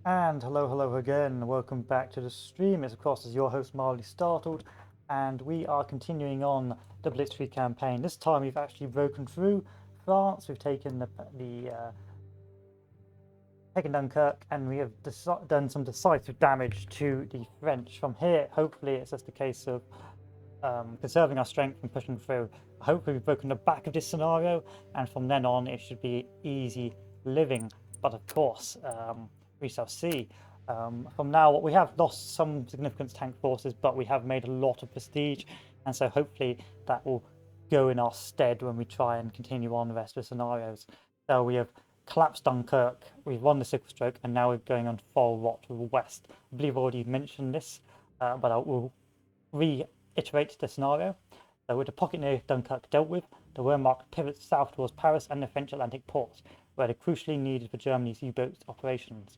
And hello again, welcome back to the stream. It's of course as your host Mildly Startled, and we are continuing on the Blitzkrieg campaign. This time we've actually broken through France, we've taken taken Dunkirk, and we have done some decisive damage to the French. From here, hopefully it's just a case of conserving our strength and pushing through. Hopefully we've broken the back of this scenario, and from then on it should be easy living. But of course, we shall see. From now, we have lost some significant tank forces, but we have made a lot of prestige, and so hopefully that will go in our stead when we try and continue on the rest of the scenarios. So we have collapsed Dunkirk, we've won the Sickle Stroke, and now we're going on full rot to the west. I believe I already mentioned this, but I will reiterate the scenario. So with the pocket near Dunkirk dealt with, the Wehrmacht pivots south towards Paris and the French Atlantic ports, where they're crucially needed for Germany's U-boat operations.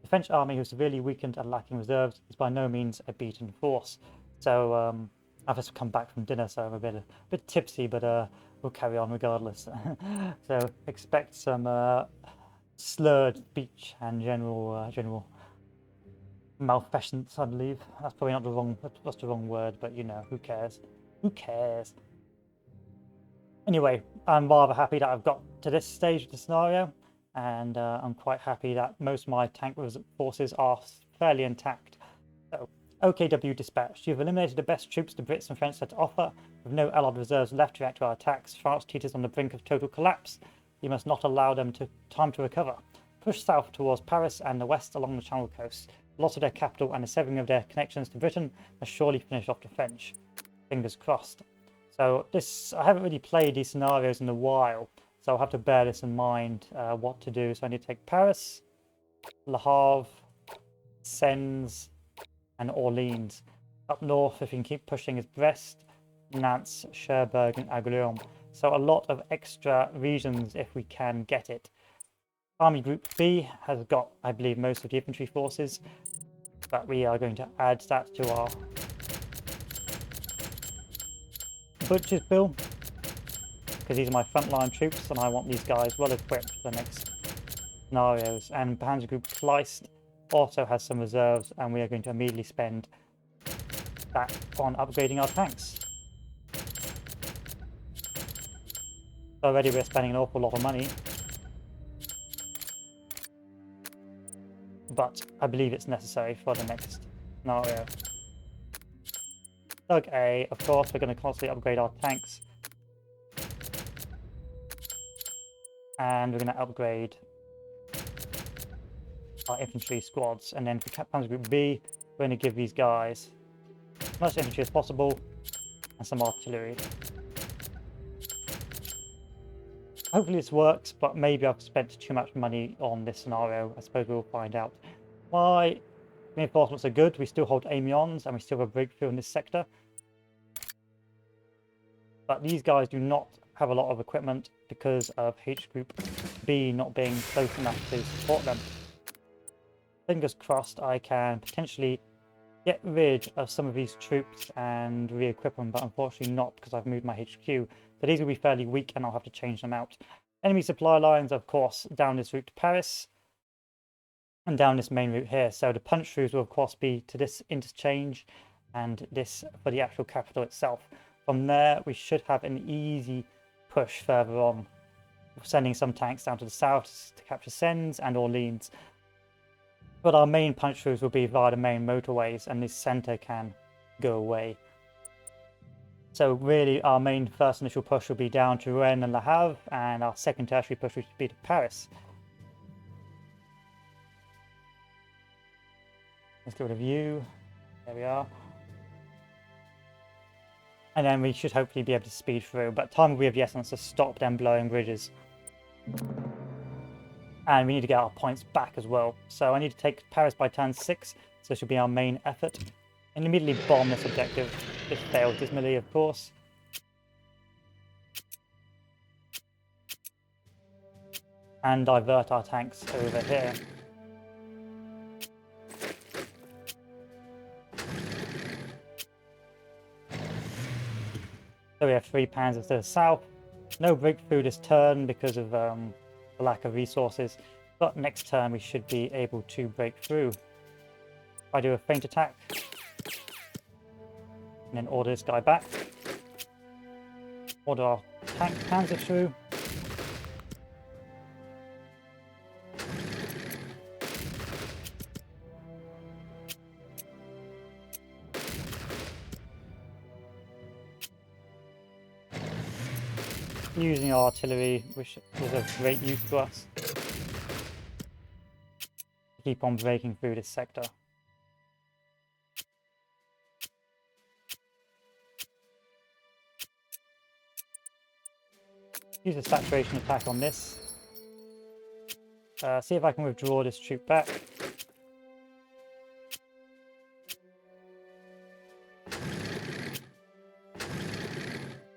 The French army, who is severely weakened and lacking reserves, is by no means a beaten force. So I've just come back from dinner, so I'm a bit tipsy, but we'll carry on regardless. So expect some slurred speech and general malfeasance, I believe. That's probably not the wrong. That's the wrong word, but you know, who cares? Who cares? Anyway, I'm rather happy that I've got to this stage of the scenario, and I'm quite happy that most of my tank forces are fairly intact. So, OKW dispatched. You've eliminated the best troops the Brits and French had to offer. With no allied reserves left to react to our attacks, France teeters on the brink of total collapse. You must not allow them time to recover. Push south towards Paris and the west along the Channel coast. The loss of their capital and the severing of their connections to Britain must surely finish off the French. Fingers crossed. So I haven't really played these scenarios in a while, so I'll have to bear this in mind, what to do. So I need to take Paris, Le Havre, Sens, and Orleans. Up north, if we can keep pushing, is Brest, Nantes, Cherbourg, and Angoulême. So a lot of extra regions if we can get it. Army Group B has got, I believe, most of the infantry forces, but we are going to add that to our Butcher's Bill, because these are my frontline troops and I want these guys well equipped for the next scenarios. And Panzer Group Kleist also has some reserves, and we are going to immediately spend that on upgrading our tanks. Already we're spending an awful lot of money, but I believe it's necessary for the next scenario. Thug A, of course, we're going to constantly upgrade our tanks. And we're going to upgrade our infantry squads. And then for Panzer Group B, we're going to give these guys as much infantry as possible and some artillery. Hopefully this works, but maybe I've spent too much money on this scenario. I suppose we'll find out. My reinforcements are good. We still hold Amiens and we still have a breakthrough in this sector. But these guys do not have a lot of equipment because of H Group B not being close enough to support them. Fingers crossed I can potentially get rid of some of these troops and re-equip them, but unfortunately not, because I've moved my HQ. So these will be fairly weak and I'll have to change them out. Enemy supply lines, of course, down this route to Paris and down this main route here. So the punch throughs will of course be to this interchange and this for the actual capital itself. From there we should have an easy push further on, sending some tanks down to the south to capture Sens and Orleans. But our main punch throughs will be via the main motorways, and this centre can go away. So really our main first initial push will be down to Rennes and Le Havre, and our second tertiary push will be to Paris. Let's go to view. There we are. And then we should hopefully be able to speed through, but time will be of the essence to stop them blowing bridges. And we need to get our points back as well. So I need to take Paris by turn 6, so this should be our main effort. And immediately bomb this objective. This failed dismally, of course. And divert our tanks over here. So we have 3 panzers to the south. No breakthrough this turn because of the lack of resources. But next turn we should be able to break through. If I do a feint attack, and then order this guy back. Order our tank panzer through. Using our artillery, which is of great use to us. Keep on breaking through this sector. Use a saturation attack on this. See if I can withdraw this troop back.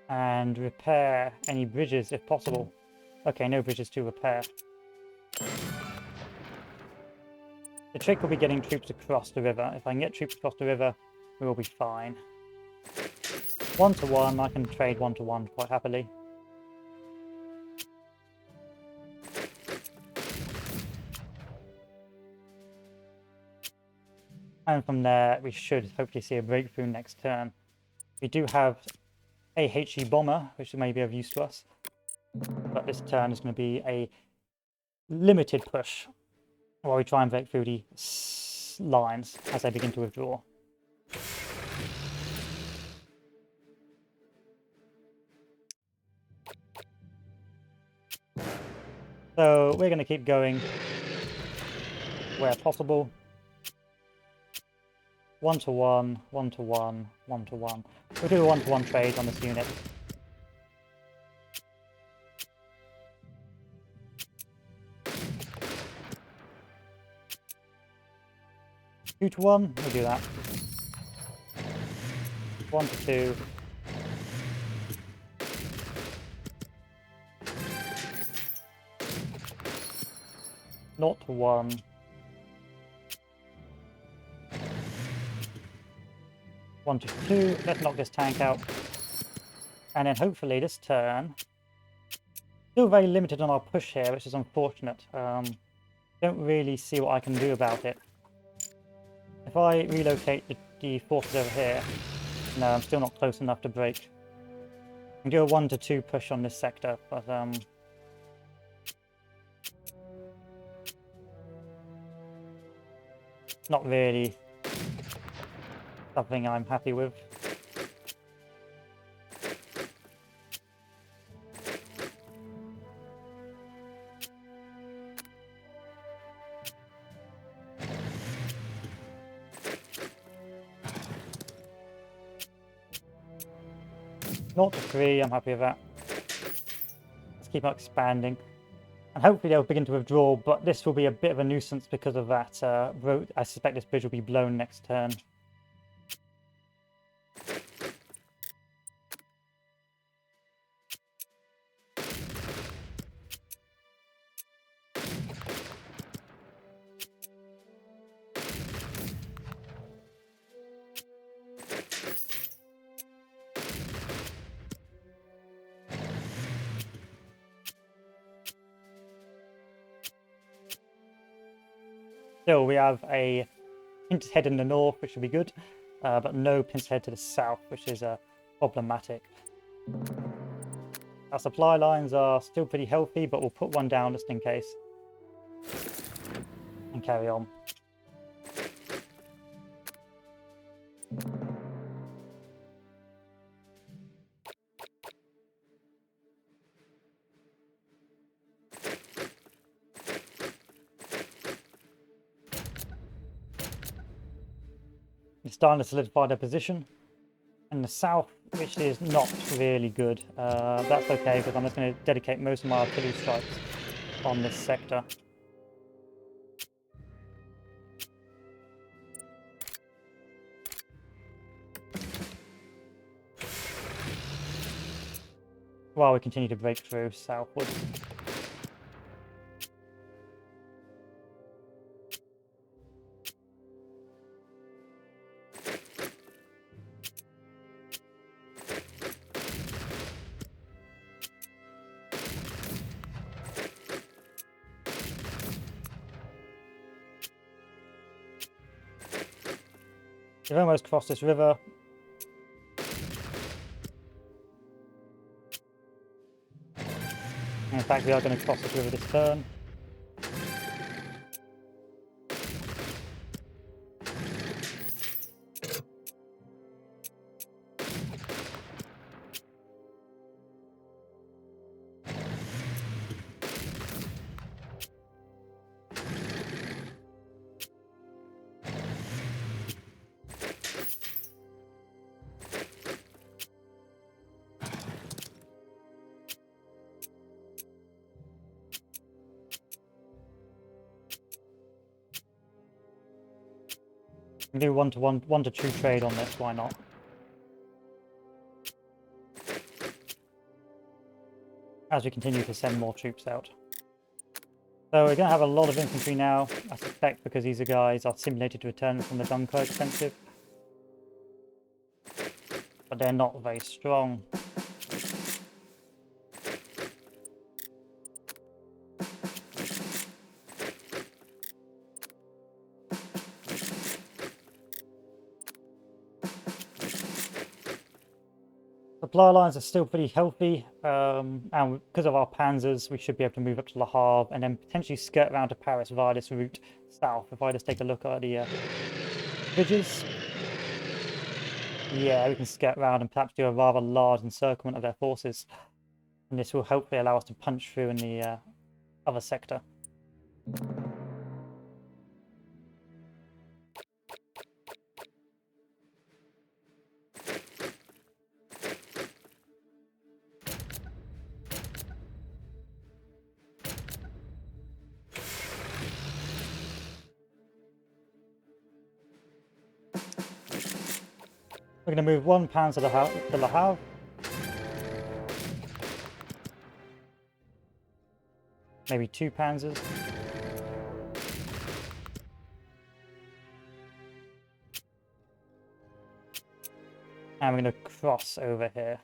And repair any bridges if possible. Okay, no bridges to repair. The trick will be getting troops across the river. If I can get troops across the river, we will be fine. 1-to-1, I can trade 1-to-1 quite happily. And from there, we should hopefully see a breakthrough next turn. We do have a HE bomber, which may be of use to us. But this turn is going to be a limited push while we try and break through the lines as they begin to withdraw. So we're going to keep going where possible. 1-to-1, 1-to-1, 1-to-1. We'll do a 1-to-1 trade on this unit. Two to 1, we'll do that. 1-to-2. Not to 1. 1-to-2. Let's knock this tank out. And then hopefully this turn... Still very limited on our push here, which is unfortunate. Don't really see what I can do about it. If I relocate the forces over here... No, I'm still not close enough to break. I can do a 1-to-2 push on this sector, but... not really something I'm happy with. Not to 3, I'm happy with that. Let's keep on expanding. And hopefully they'll begin to withdraw, but this will be a bit of a nuisance because of that. I suspect this bridge will be blown next turn. Still, we have a pin's head in the north, which should be good, but no pin's head to the south, which is problematic. Our supply lines are still pretty healthy, but we'll put one down just in case. And carry on. It's starting to solidify their position. And the south, which is not really good. That's okay, because I'm just going to dedicate most of my artillery strikes on this sector. While we continue to break through southwards. We've almost crossed this river. In fact, we are going to cross this river this turn. We can do one to two trade on this, why not? As we continue to send more troops out. So we're going to have a lot of infantry now, I suspect, because these guys are simulated to return from the Dunkirk offensive. But they're not very strong. Supply lines are still pretty healthy, and because of our panzers, we should be able to move up to Le Havre and then potentially skirt around to Paris via this route south. If I just take a look at the bridges, yeah, we can skirt around and perhaps do a rather large encirclement of their forces, and this will hopefully allow us to punch through in the other sector. We're going to move one panzer to Le Havre. Maybe two panzers. And we're going to cross over here.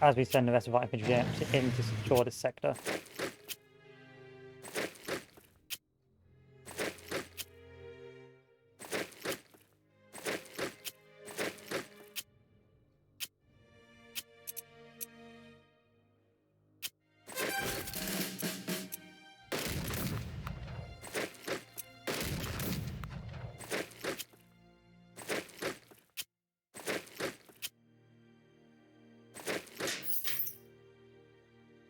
As we send the rest of our infantry in to secure this sector.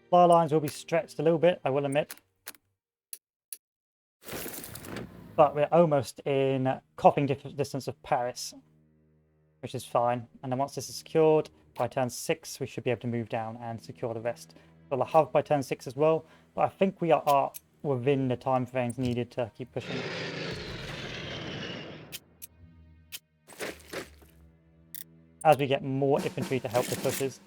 Supply lines will be stretched a little bit, I will admit. But we're almost in coughing distance of Paris, which is fine. And then once this is secured, by turn 6, we should be able to move down and secure the rest. So we'll have by turn 6 as well, but I think we are within the time frames needed to keep pushing. As we get more infantry to help the pushes.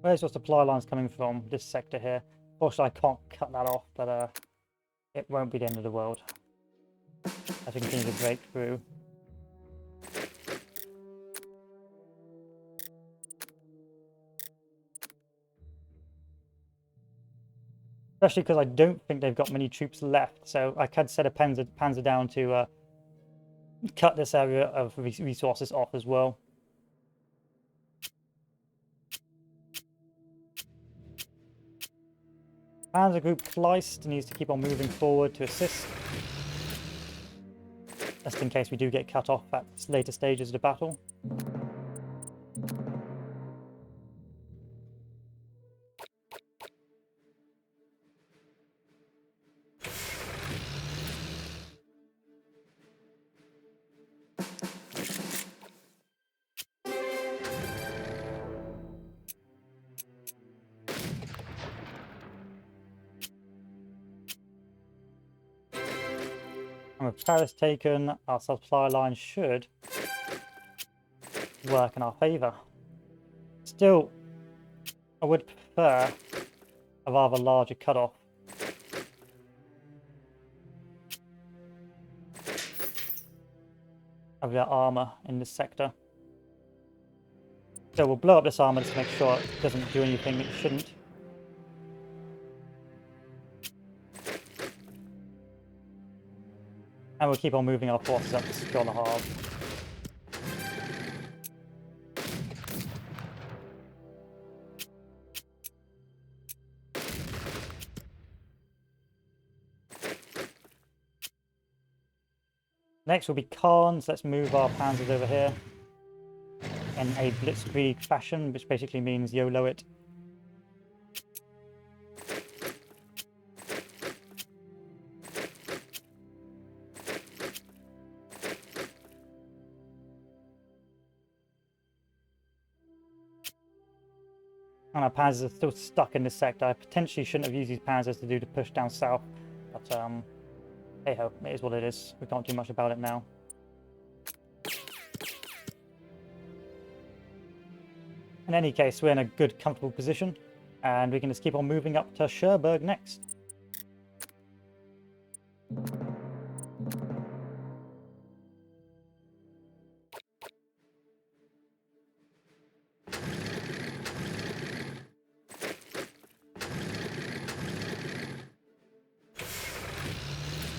Where's your supply lines coming from? This sector here. Fortunately, I can't cut that off, but it won't be the end of the world as we continue to break through. Especially because I don't think they've got many troops left, so I could set a panzer down to cut this area of resources off as well. Panzer Group Kleist needs to keep on moving forward to assist, just in case we do get cut off at later stages of the battle. I'm And with Paris taken, our supply line should work in our favour. Still, I would prefer a rather larger cutoff. Of their armour in this sector. So we'll blow up this armour just to make sure it doesn't do anything it shouldn't. And we'll keep on moving our forces up to secure the Havre. Next will be Cairns. Let's move our panzers over here in a Blitzkrieg fashion, which basically means YOLO it. And our panzers are still stuck in this sector. I potentially shouldn't have used these panzers to do the push down south, but hey ho, it is what it is. We can't do much about it now. In any case, we're in a good, comfortable position, and we can just keep on moving up to Cherbourg next.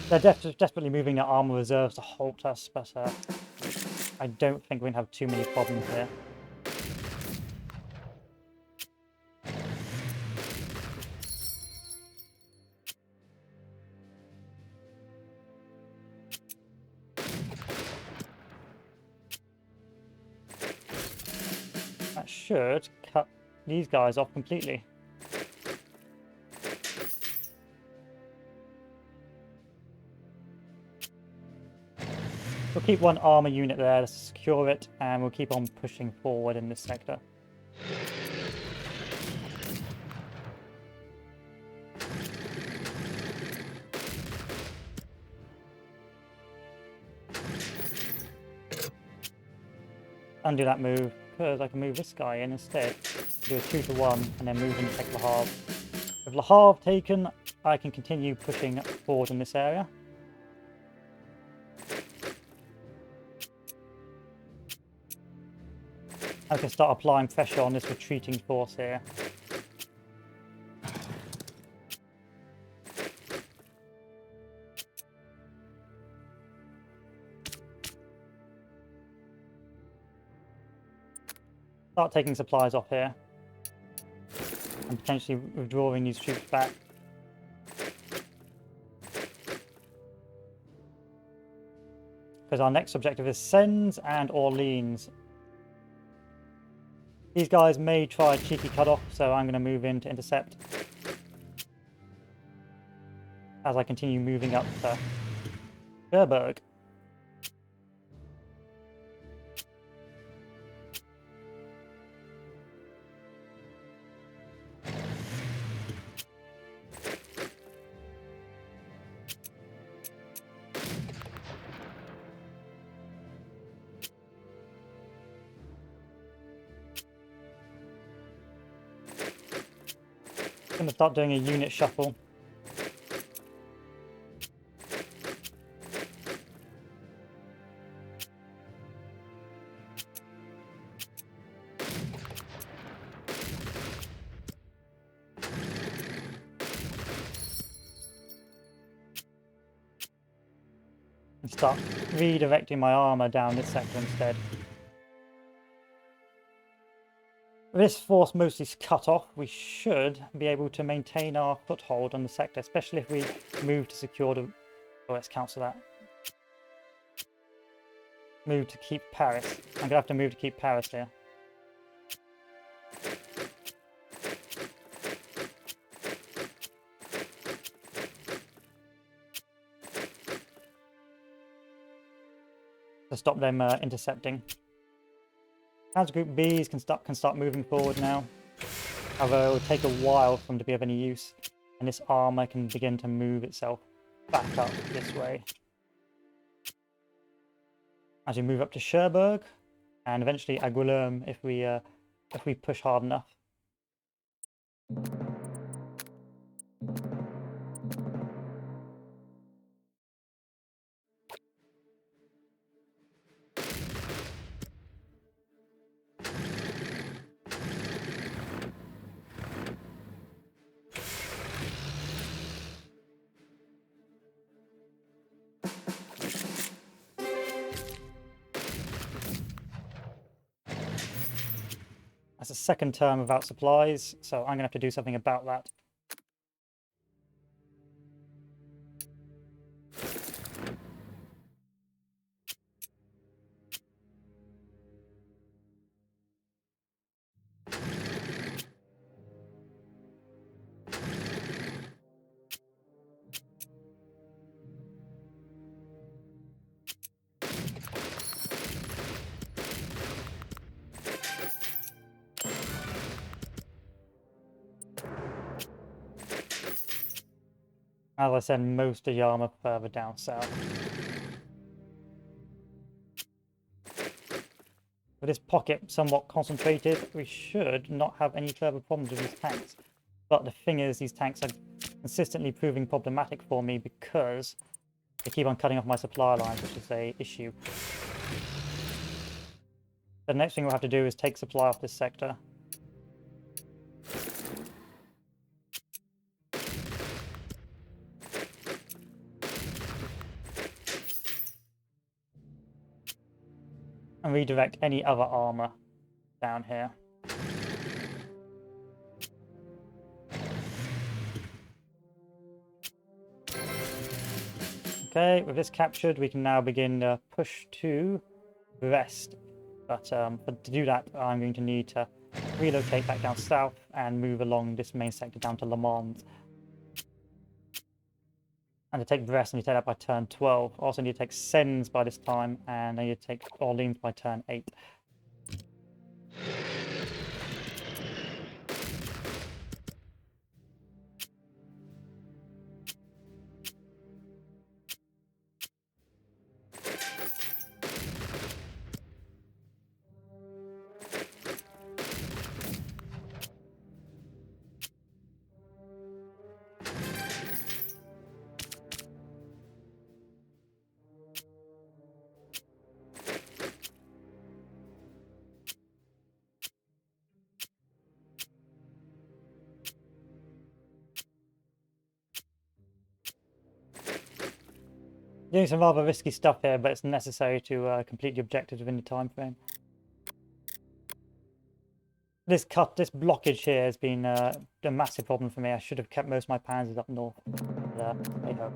They're desperately moving their armour reserves to halt us, but I don't think we're going to have too many problems here. That should cut these guys off completely. We'll keep one armour unit there to secure it, and we'll keep on pushing forward in this sector. Undo that move, because I can move this guy in instead. Do a 2-to-1 and then move and take Le Havre. With Le Havre taken, I can continue pushing forward in this area. I can start applying pressure on this retreating force here. Start taking supplies off here. And potentially withdrawing these troops back. Because our next objective is Sens and Orleans. These guys may try a cheeky cutoff, so I'm going to move in to intercept. As I continue moving up to Cherbourg. I'm going to start doing a unit shuffle. And start redirecting my armour down this sector instead. With this force mostly cut off, we should be able to maintain our foothold on the sector, especially if we move to secure the... Oh, let's cancel that. Move to keep Paris. I'm going to have to move to keep Paris here. To stop them intercepting. Panzer Group Bs can start moving forward now. However, it will take a while for them to be of any use, and this armour can begin to move itself back up this way. as we move up to Cherbourg, and eventually Angoulême if we push hard enough. That's a second term without supplies, so I'm going to have to do something about that. As I said, most of the armor further down south. With this pocket somewhat concentrated, we should not have any further problems with these tanks. But the thing is, these tanks are consistently proving problematic for me because they keep on cutting off my supply lines, which is an issue. The next thing we'll have to do is take supply off this sector. And redirect any other armor down here. Okay, with this captured, we can now begin push to Brest. But to do that, I'm going to need to relocate back down south and move along this main sector down to Le Mans. And to take Brest, I need to take that by turn 12. I also need to take Sens by this time, and I need to take Orleans by turn 8. Doing some rather risky stuff here, but it's necessary to complete the objectives within the time frame. This blockage here has been a massive problem for me. I should have kept most of my panzers up north. But, hey ho.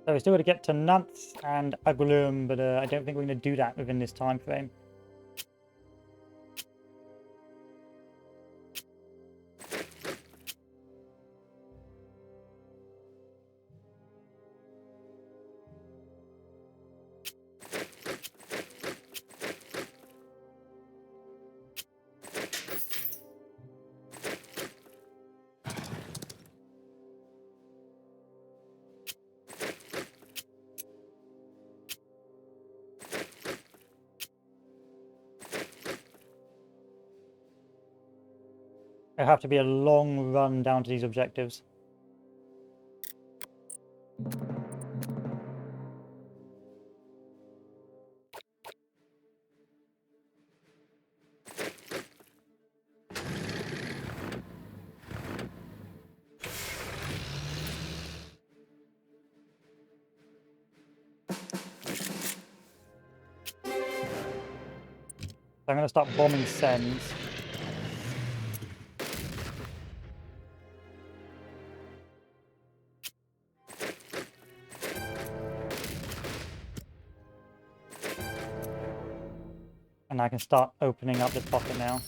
So we're still going to get to Nantes and Angoulême, but I don't think we're going to do that within this time frame. It'll have to be a long run down to these objectives. So I'm going to start bombing sends. And I can start opening up this pocket now.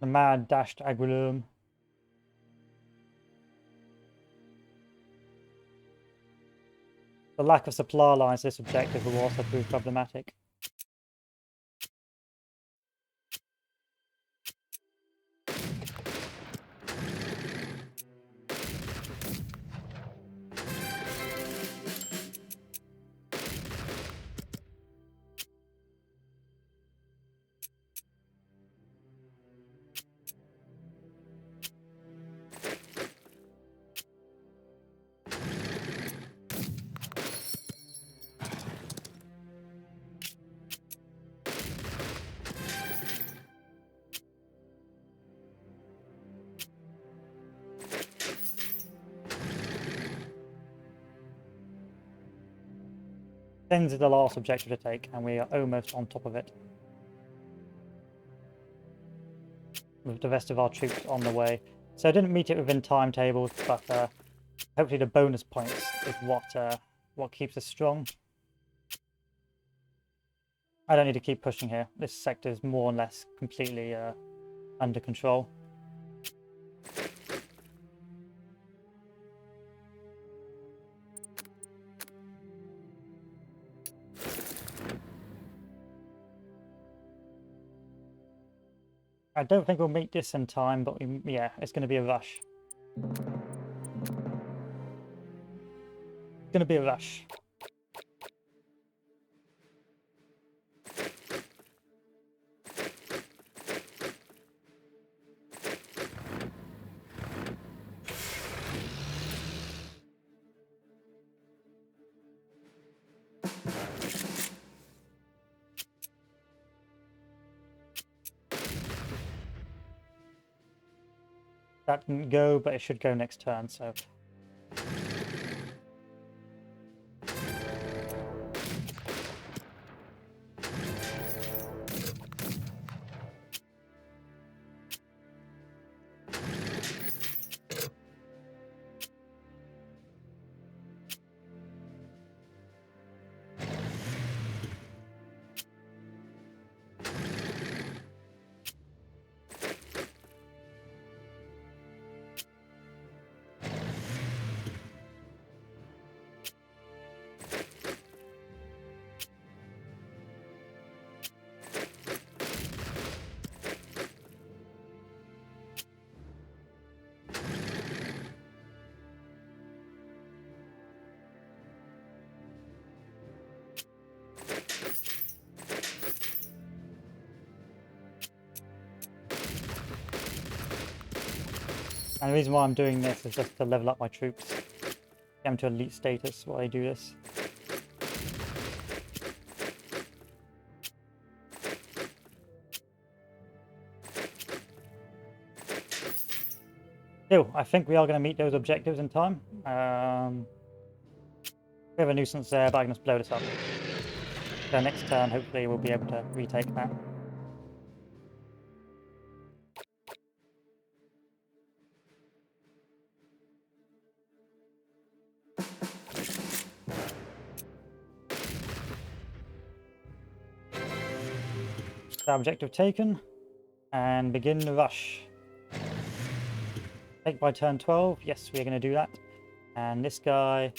The mad dashed Aguilum. The lack of supply lines to this objective will also prove problematic. Sends is the last objective to take, and we are almost on top of it. With the rest of our troops on the way. So I didn't meet it within timetables, but hopefully the bonus points is what keeps us strong. I don't need to keep pushing here. This sector is more or less completely under control. I don't think we'll meet this in time, but yeah, it's going to be a rush. It's going to be a rush. That didn't go, but it should go next turn, so... And the reason why I'm doing this is just to level up my troops. Get them to elite status while I do this. Still, I think we are going to meet those objectives in time. We have a nuisance there, but I can just blow this up. So next turn, hopefully we'll be able to retake that. That objective taken, and begin the rush. Take by turn 12. Yes, we're going to do that. And this guy,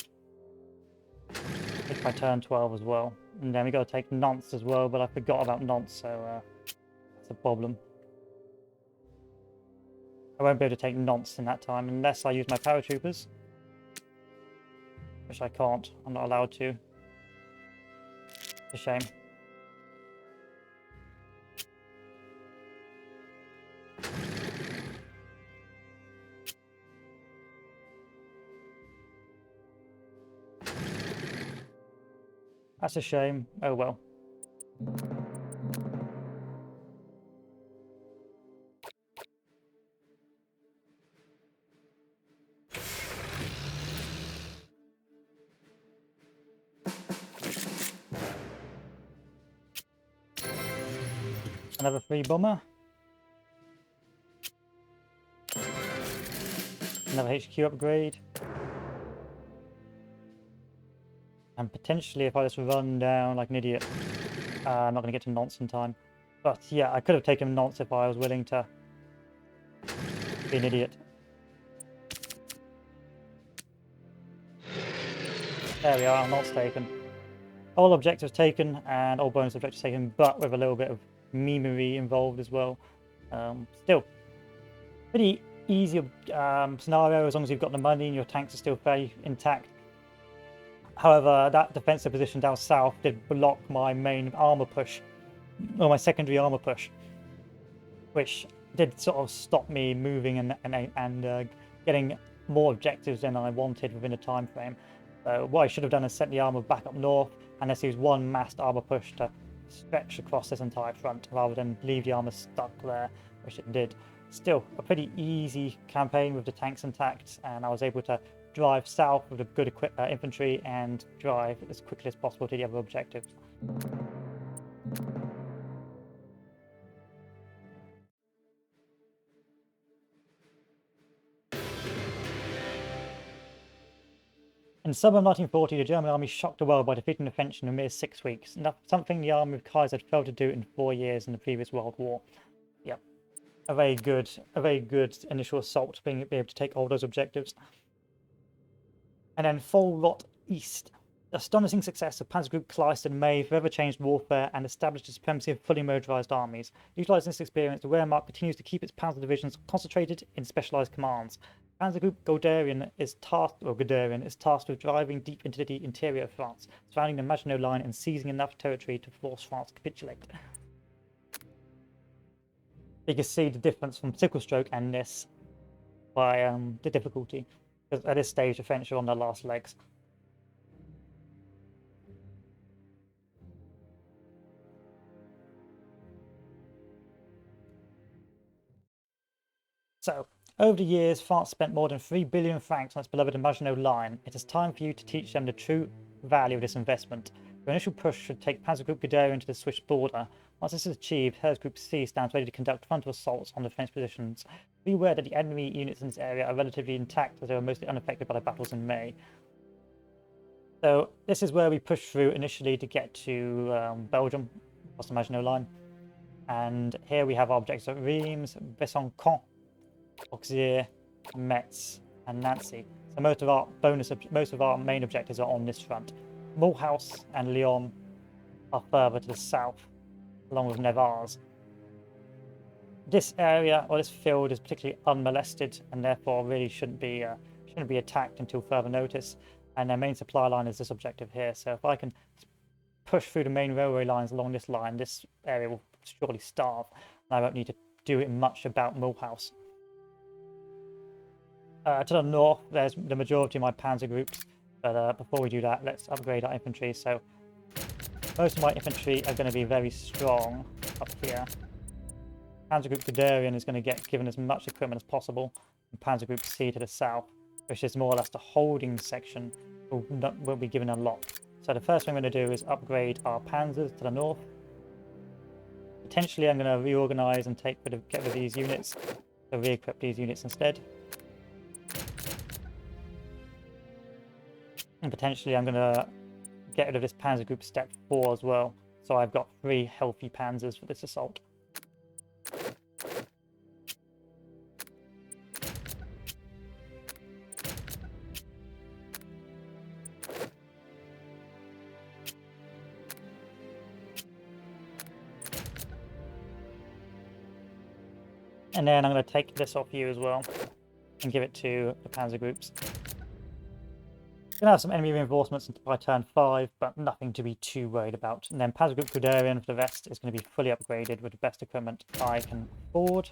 take by turn 12 as well. And then we got to take nonce as well, but I forgot about nonce, so that's a problem. I won't be able to take nonce in that time unless I use my paratroopers, which I can't. I'm not allowed to. It's a shame. That's a shame. Oh well. Another free bomber. Another HQ upgrade. And potentially, if I just run down like an idiot, I'm not going to get to nonce in time. But yeah, I could have taken nonce if I was willing to be an idiot. There we are, nonce taken. All objectives taken and all bonus objectives taken, but with a little bit of memery involved as well. Still, pretty easy scenario as long as you've got the money and your tanks are still fairly intact. However, that defensive position down south did block my main armor push, or my secondary armor push, which did sort of stop me moving and getting more objectives than I wanted within a time frame. So what I should have done is sent the armor back up north and let's use one massed armor push to stretch across this entire front rather than leave the armor stuck there, which it did. Still, a pretty easy campaign with the tanks intact, and I was able to drive south with a good infantry and drive as quickly as possible to the other objectives. In summer of 1940, the German army shocked the world by defeating the French in a mere 6 weeks, something the army of Kaiser had failed to do in 4 years in the previous World War. Yep, a very good initial assault, being able to take all those objectives. And then Full Rot East. The astonishing success of Panzer Group Kleist and May forever changed warfare and established the supremacy of fully motorized armies. Utilizing this experience, the Wehrmacht continues to keep its panzer divisions concentrated in specialized commands. Panzer Group Guderian is tasked with driving deep into the interior of France, surrounding the Maginot Line and seizing enough territory to force France to capitulate. You can see the difference from Sickle Stroke and this by the difficulty. Because at this stage, the French are on their last legs. So, over the years, France spent more than 3 billion francs on its beloved Maginot Line. It is time for you to teach them the true value of this investment. Your initial push should take Panzer Group Guderian to the Swiss border. Once this is achieved, Herz Group C stands ready to conduct frontal assaults on the French positions. Be aware that the enemy units in this area are relatively intact as they were mostly unaffected by the battles in May. So this is where we push through initially to get to Belgium, across the Maginot Line. And here we have our objectives at Reims, Besançon, Auxerre, Metz, and Nancy. So most of our main objectives are on this front. Mulhouse and Lyon are further to the south, along with Nevers. This area, or this field, is particularly unmolested and therefore really shouldn't be attacked until further notice. And their main supply line is this objective here. So if I can push through the main railway lines along this line, this area will surely starve, and I won't need to do much about Mulhouse. To the north, there's the majority of my panzer groups, but before we do that, let's upgrade our infantry. So most of my infantry are going to be very strong up here. Panzer Group Guderian is going to get given as much equipment as possible, and Panzer Group C to the south, which is more or less the holding section, will be given a lot. So the first thing I'm going to do is upgrade our panzers to the north. Potentially I'm going to reorganize and get rid of these units, so re-equip these units instead. And potentially I'm going to get rid of this Panzer Group Step 4 as well, So I've got 3 healthy panzers for this assault. And then I'm going to take this off you as well and give it to the panzer groups. Gonna have some enemy reinforcements by turn 5, but nothing to be too worried about. And then Panzer Group Guderian for the rest is going to be fully upgraded with the best equipment I can afford.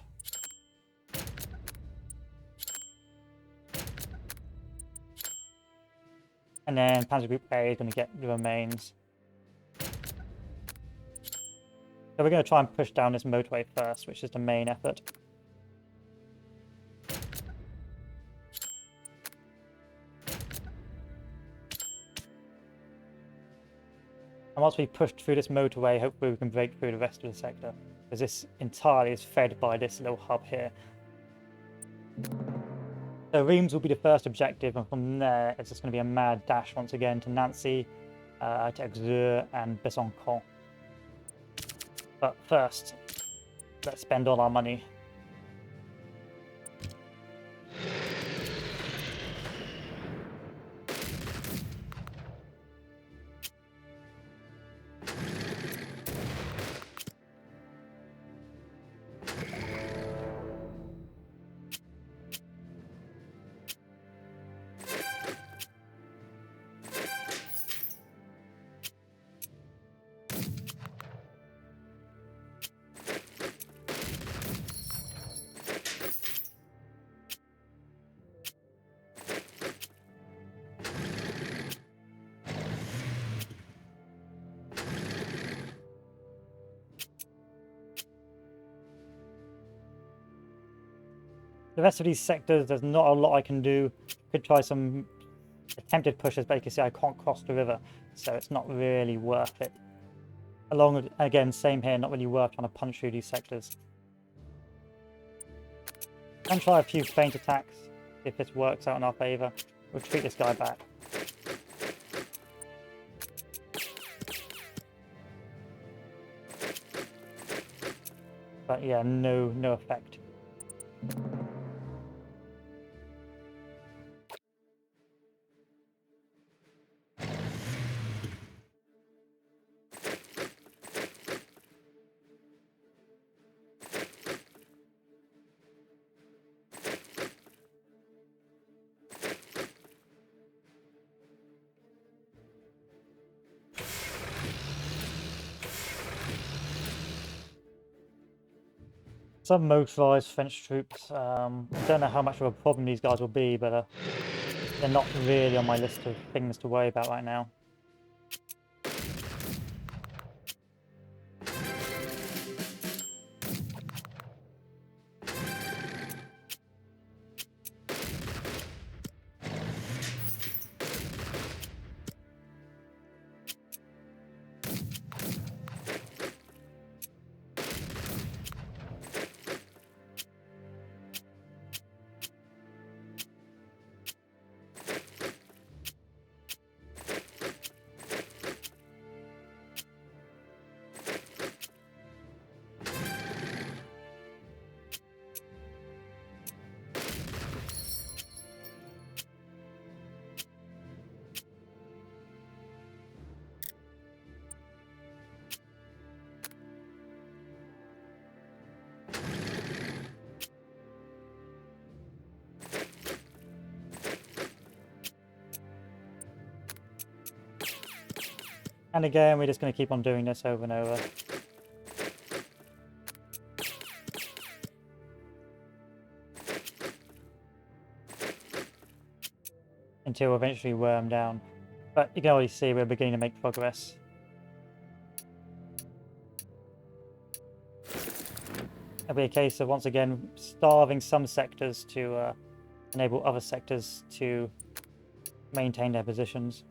And then Panzer Group A is going to get the remains. So we're going to try and push down this motorway first, which is the main effort. And once we've pushed through this motorway, hopefully we can break through the rest of the sector, because this entirely is fed by this little hub here. So Reims will be the first objective, and from there it's just going to be a mad dash once again to Nancy, to Auxerre and Besançon. But first, let's spend all our money. The rest of these sectors, there's not a lot I can do. Could try some attempted pushes, but you can see I can't cross the river, so it's not really worth it. Along with, again, same here, not really worth trying to punch through these sectors. And try a few feint attacks, if this works out in our favour. We'll treat this guy back. But yeah, no effect. Some motorised French troops. I don't know how much of a problem these guys will be, but they're not really on my list of things to worry about right now. And again, we're just going to keep on doing this over and over. Until we eventually wear them down. But you can already see we're beginning to make progress. It'll be a case of, once again, starving some sectors to enable other sectors to maintain their positions.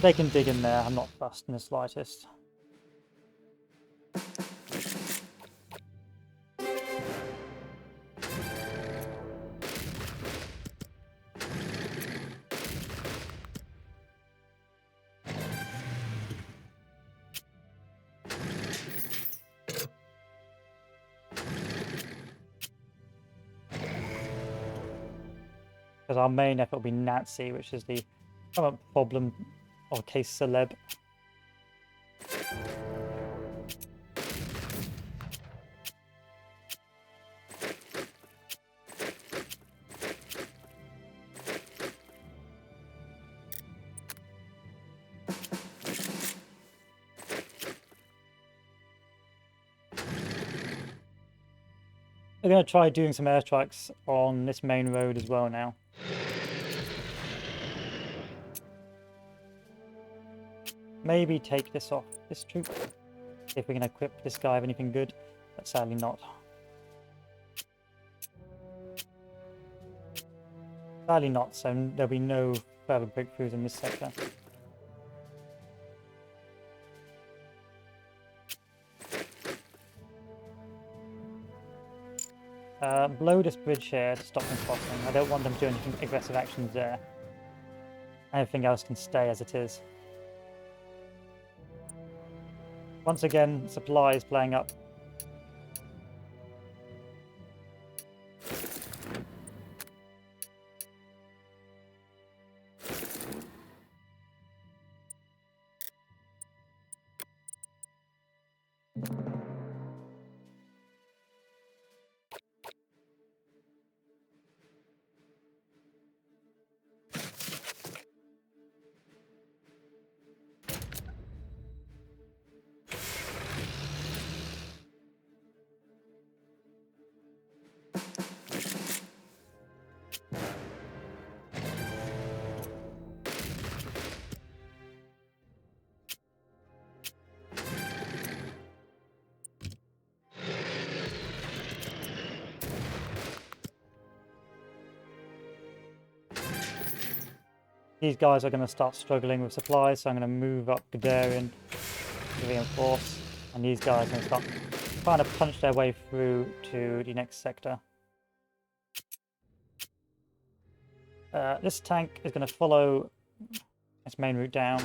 They can dig in there, I'm not fussed in the slightest. Because our main effort will be Nazi, which is the current problem of case celeb. We're going to try doing some airstrikes on this main road as well now. Maybe take this off this troop. See if we can equip this guy with anything good, but sadly not. Sadly not, so there'll be no further breakthroughs in this sector. Blow this bridge here to stop them crossing. I don't want them to do anything aggressive actions there. Everything else can stay as it is. Once again, supplies playing up. These guys are going to start struggling with supplies, so I'm going to move up Guderian to reinforce, and these guys are going to start trying to punch their way through to the next sector. This tank is going to follow its main route down.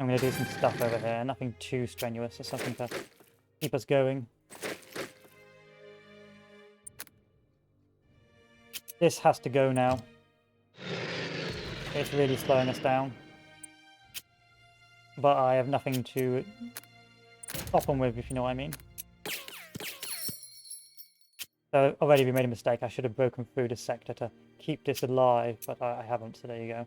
I'm going to do some stuff over here, nothing too strenuous, just something to keep us going. This has to go now. It's really slowing us down. But I have nothing to stop them with, if you know what I mean. So already we made a mistake. I should have broken through this sector to keep this alive, but I haven't, so there you go.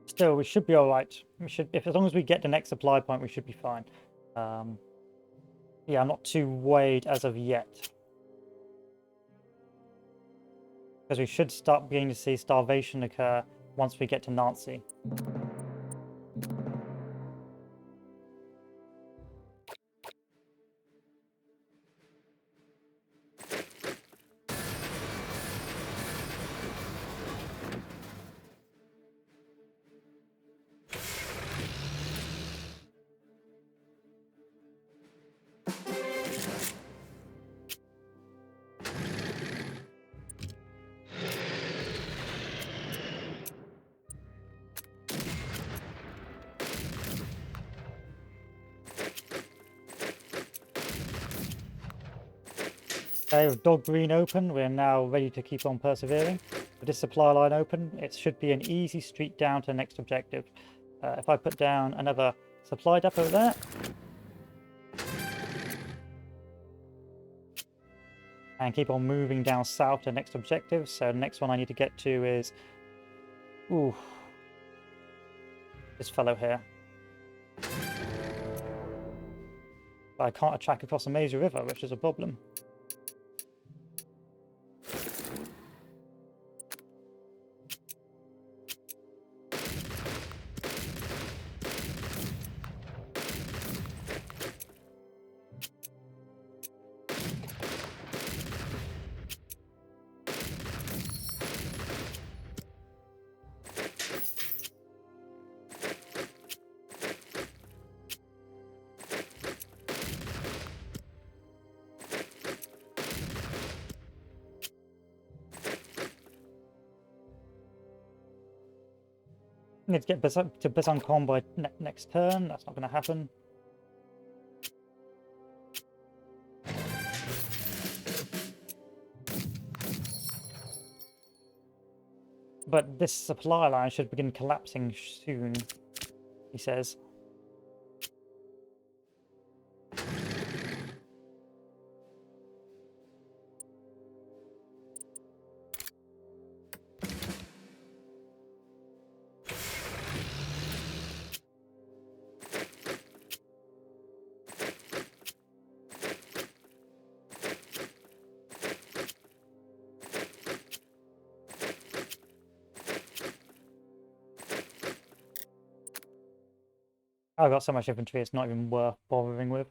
Still, we should be all right. We should, if as long as we get the next supply point, we should be fine. Yeah, I'm not too worried as of yet, because we should start beginning to see starvation occur once we get to Nazi. Okay, with Dog Green open, we're now ready to keep on persevering. With this supply line open, it should be an easy street down to the next objective. If I put down another supply depot there, and keep on moving down south to the next objective. So the next one I need to get to is, ooh, this fellow here. But I can't track across the Mesa River, which is a problem. Need to get to Besançon by next turn. That's not going to happen. But this supply line should begin collapsing soon, he says. I've got so much infantry, it's not even worth bothering with.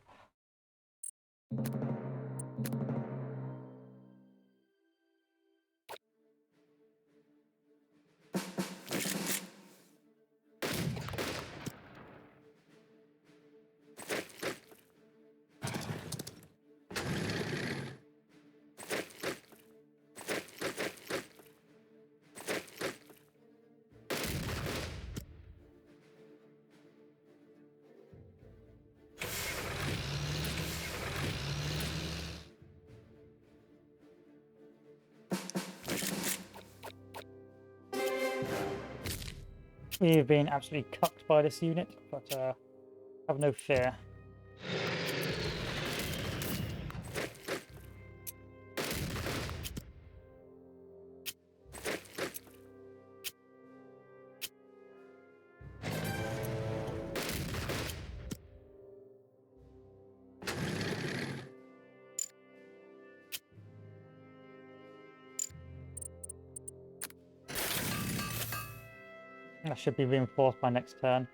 We've been absolutely cucked by this unit, but have no fear. That should be reinforced by next turn.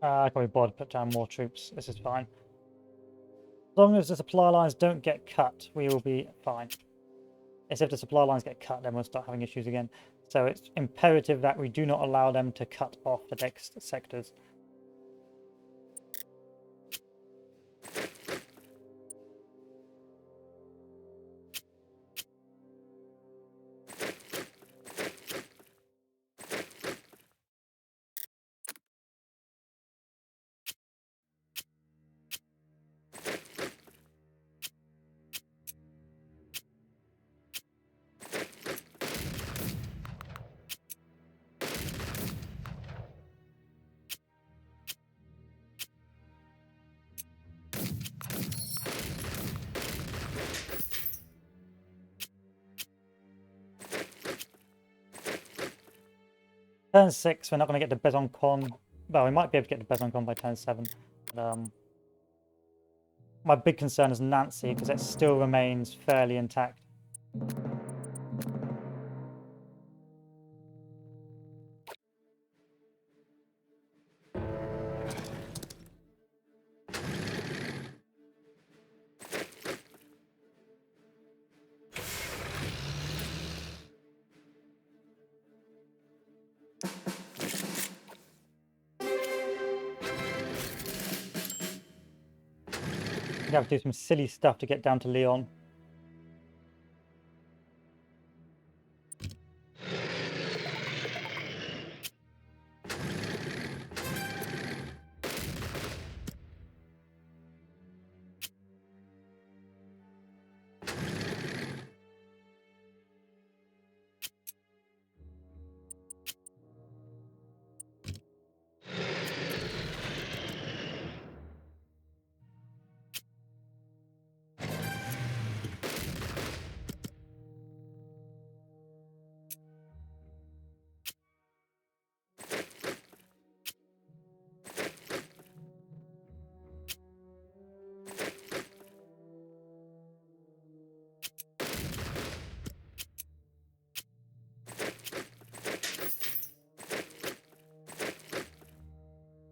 I can't be bothered to put down more troops. This is fine. As long as the supply lines don't get cut, we will be fine. It's if the supply lines get cut, then we'll start having issues again. So it's imperative that we do not allow them to cut off the next sectors. Turn 6, we're not going to get the Bezoncon. Well, we might be able to get the Bezoncon by turn 7. But, my big concern is Nancy, because it still remains fairly intact. You have to do some silly stuff to get down to Lyon.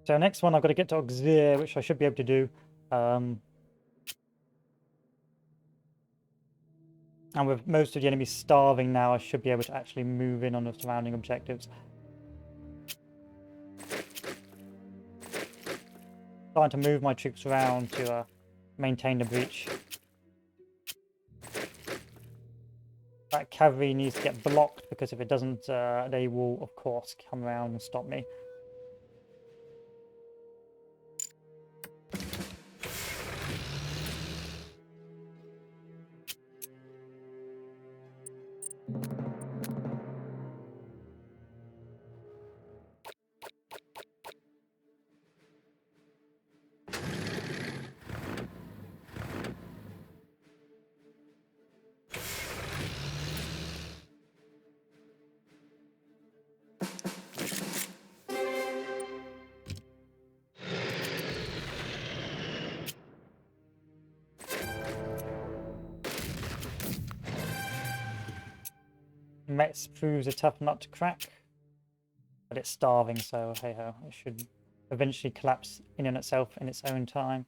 So next one, I've got to get to Auxerre, which I should be able to do. And with most of the enemies starving now, I should be able to actually move in on the surrounding objectives. Starting to move my troops around to maintain the breach. That cavalry needs to get blocked, because if it doesn't, they will, of course, come around and stop me. Metz proves a tough nut to crack, but it's starving, so hey ho, it should eventually collapse in on itself in its own time.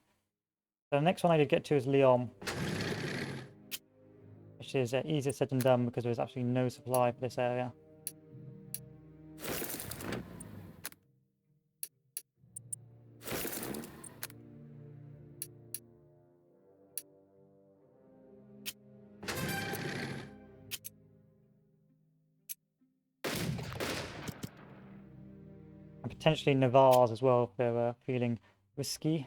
So the next one I did get to is Lyon, which is easier said than done because there's absolutely no supply for this area. And potentially Navarre's as well if they're feeling risky.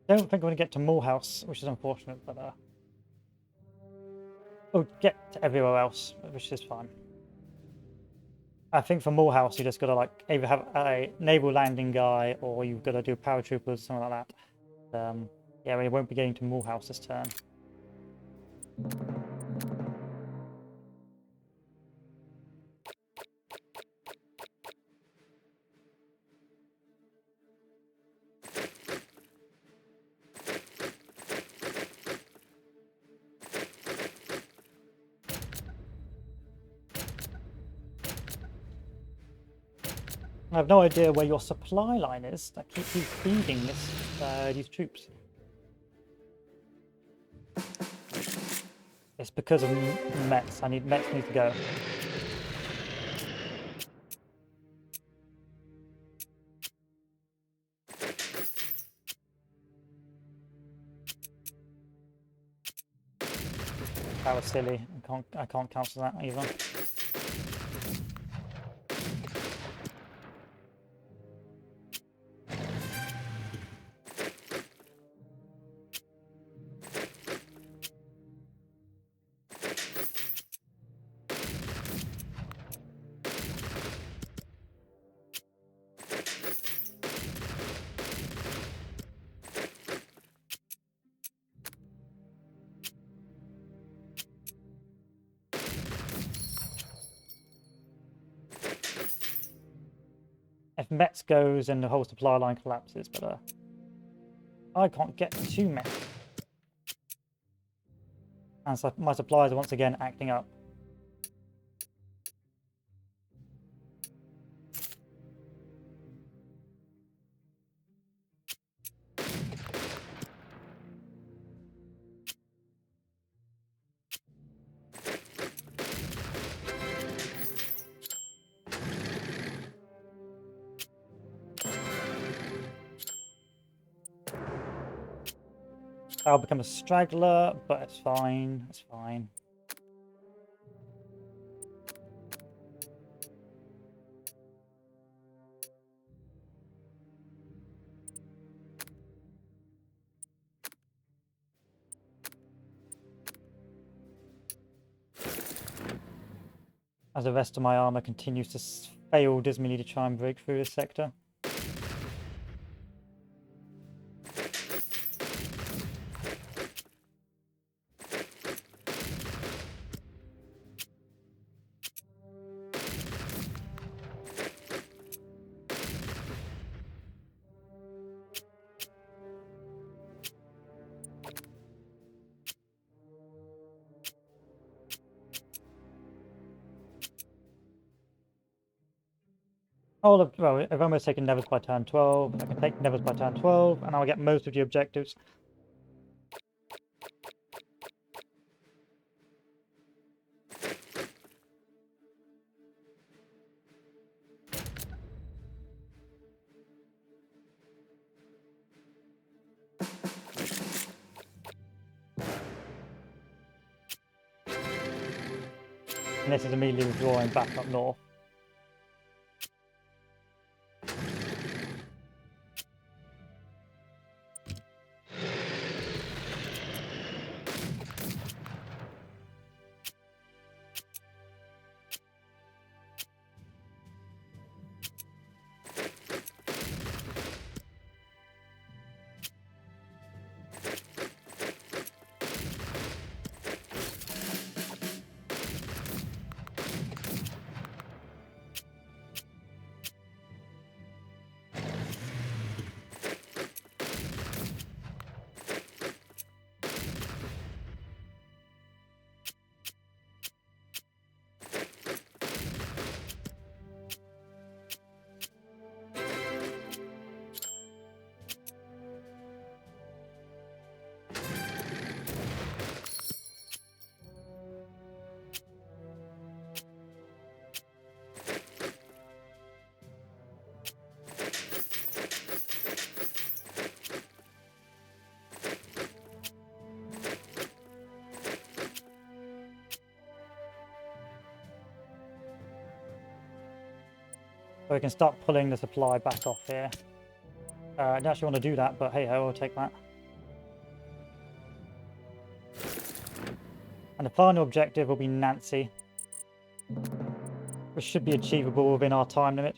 Don't think I'm going to get to Mulhouse, which is unfortunate, but we'll get to everywhere else, which is fine. I think for Mulhouse, you just got to like either have a naval landing guy, or you've got to do paratroopers, something like that. Yeah, we won't be getting to Mulhouse this turn. I have no idea where your supply line is that keeps you feeding these troops. It's because of Mets. Mets need to go. That was silly. I can't cancel that either. If Mets goes, then the whole supply line collapses, but I can't get to Mets. And so my supplies are once again acting up. I'll become a straggler, but it's fine. It's fine. As the rest of my armor continues to fail dismally to try and break through this sector. Well, I've almost taken Nevers by turn 12. I can take Nevers by turn 12, and I'll get most of the objectives. And this is immediately withdrawing back up north. So we can start pulling the supply back off here. I don't actually want to do that, but hey ho, I'll take that. And the final objective will be Nancy, which should be achievable within our time limit.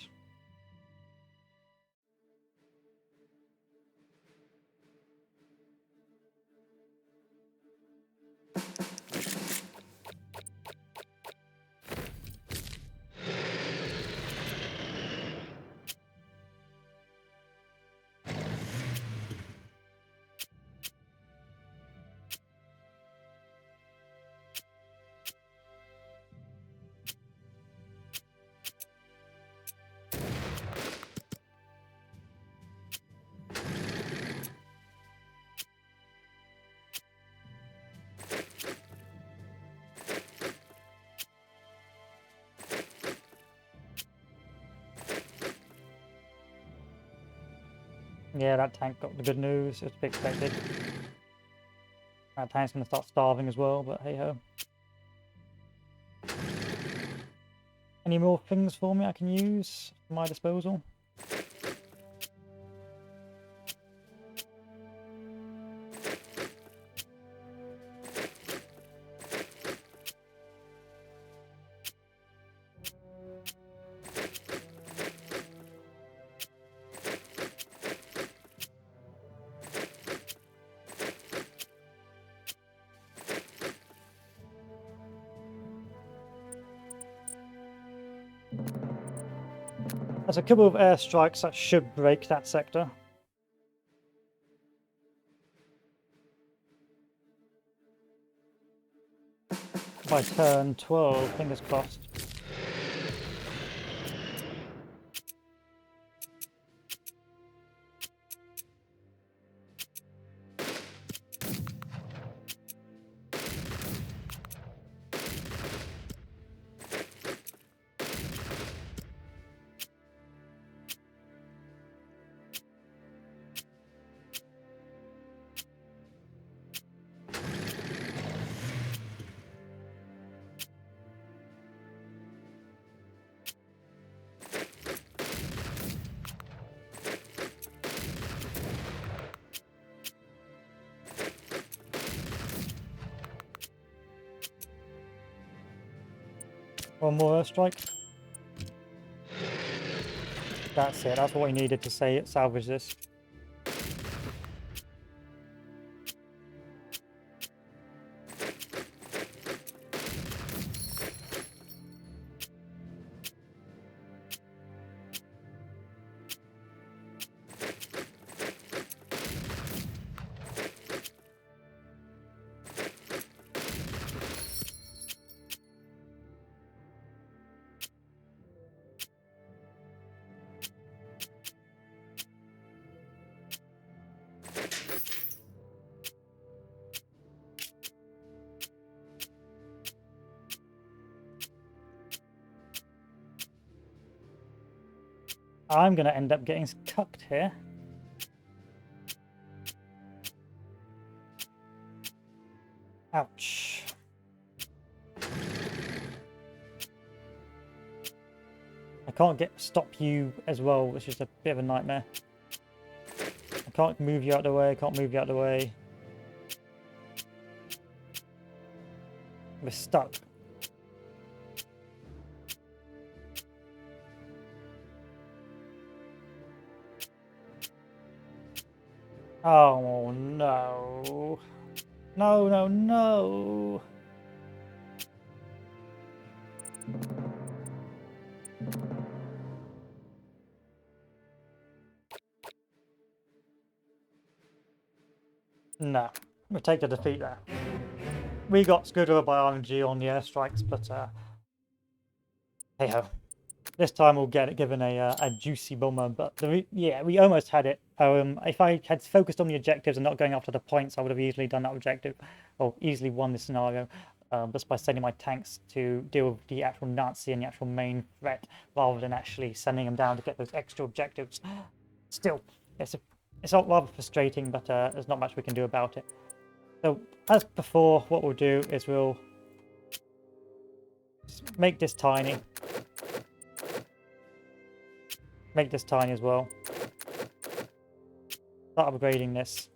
Yeah, that tank got the good news. It was to be expected. That tank's going to start starving as well, but hey ho. Any more things for me I can use at my disposal? There's a couple of airstrikes that should break that sector. By turn 12, fingers crossed. One more airstrike. That's it, that's what we needed to say salvage this. I'm going to end up getting cucked here. Ouch. I can't stop you as well, which is a bit of a nightmare. I can't move you out of the way, I can't move you out of the way. We're stuck. Oh no. No, no, no. No, we'll take the defeat there. We got screwed over by RNG on the airstrikes, but hey ho. This time we'll get it given a juicy bomber, but yeah, we almost had it. If I had focused on the objectives and not going after the points, I would have easily done that objective, or easily won this scenario, just by sending my tanks to deal with the actual Nazi and the actual main threat, rather than actually sending them down to get those extra objectives. Still, it's rather frustrating, but there's not much we can do about it. So, as before, what we'll do is we'll make this tiny. Make this tiny as well. Start upgrading this.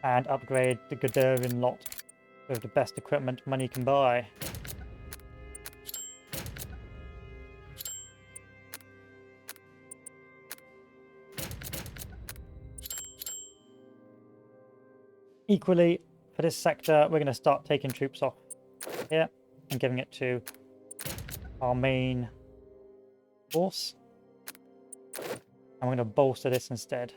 And upgrade the Guderian lot with the best equipment money can buy. Equally, for this sector, we're going to start taking troops off here and giving it to our main force. And we're going to bolster this instead.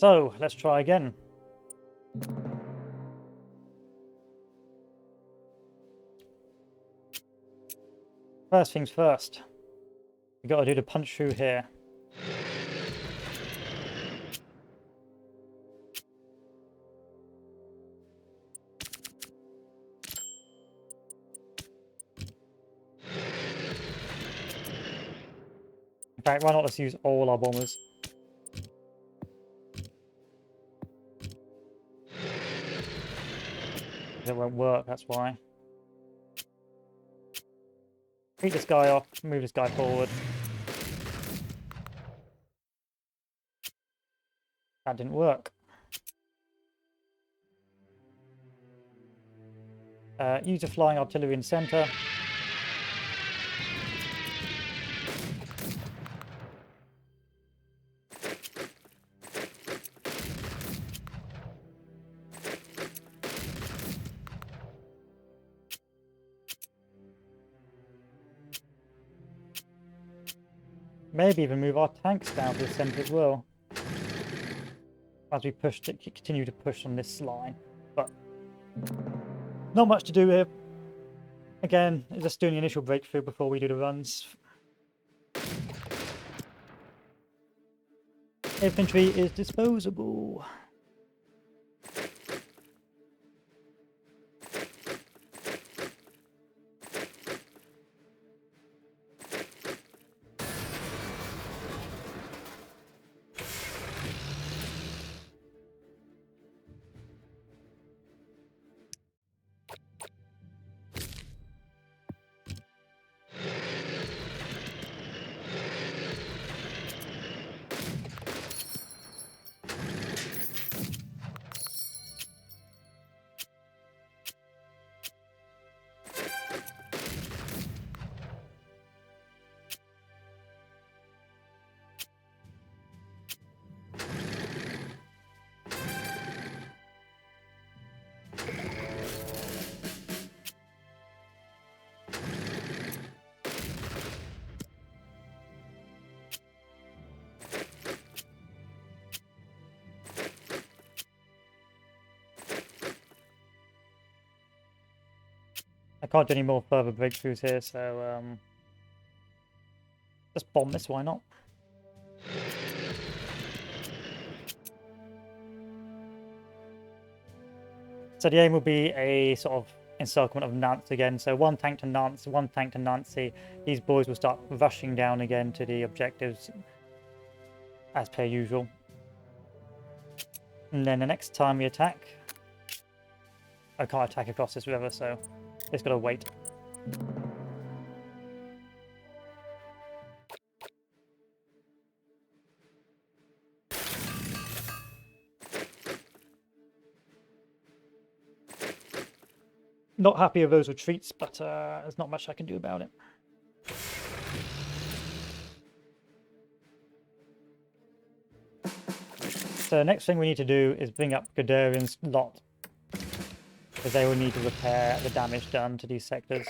So, let's try again. First things first. We got to do the punch through here. In fact, why not let's use all our bombers? It won't work, that's why. Beat this guy off, move this guy forward. That didn't work. Use a flying artillery in the center. Maybe even move our tanks down to the center as well. As we continue to push on this line. But not much to do here. Again, just doing the initial breakthrough before we do the runs. Infantry is disposable. I can't do any more further breakthroughs here, so just bomb this, why not? So the aim will be a sort of encirclement of Nantes again. So one tank to Nantes, one tank to Nancy. These boys will start rushing down again to the objectives as per usual. And then the next time we attack, I can't attack across this river, so it's got to wait. Not happy with those retreats, but there's not much I can do about it. So the next thing we need to do is bring up Guderian's lot, because they will need to repair the damage done to these sectors.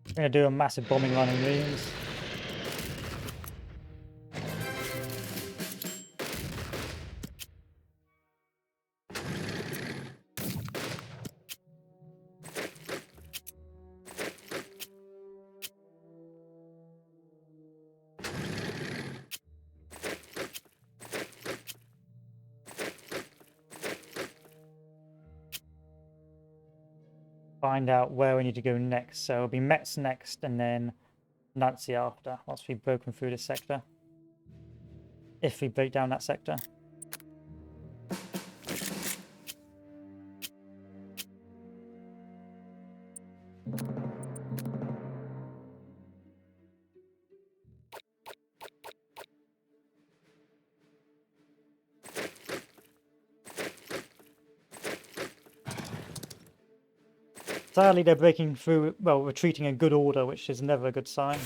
I'm going to do a massive bombing run in Reims. Find out where we need to go next. So it'll be Metz next and then Nancy after, once we've broken through this sector. If we break down that sector. Sadly, they're breaking through, well, retreating in good order, which is never a good sign.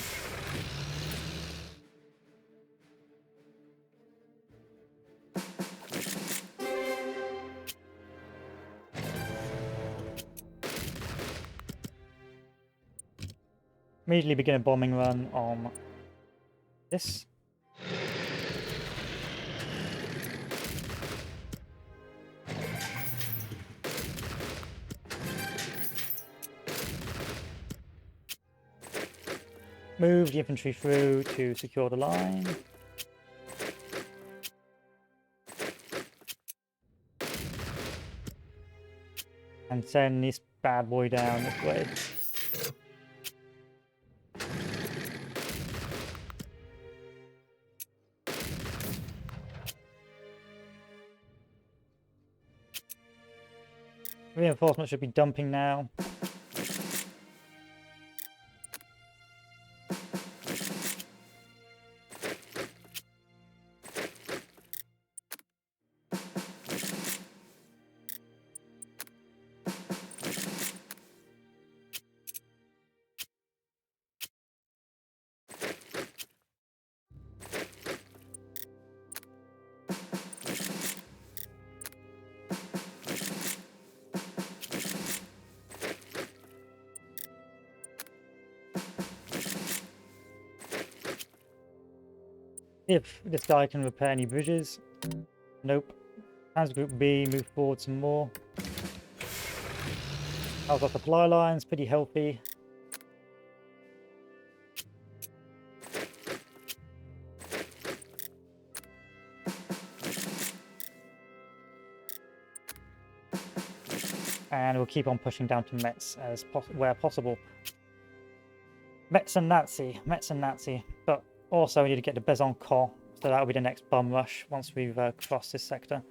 Immediately begin a bombing run on this. Move the infantry through to secure the line. And send this bad boy down this way. Reinforcements should be dumping now. If this guy can repair any bridges. Nope. Hands Group B, move forward some more. How's our supply lines? Pretty healthy. And we'll keep on pushing down to Metz as where possible. Metz and Nazi. But also we need to get to Besançon, so that'll be the next bum rush once we've crossed this sector.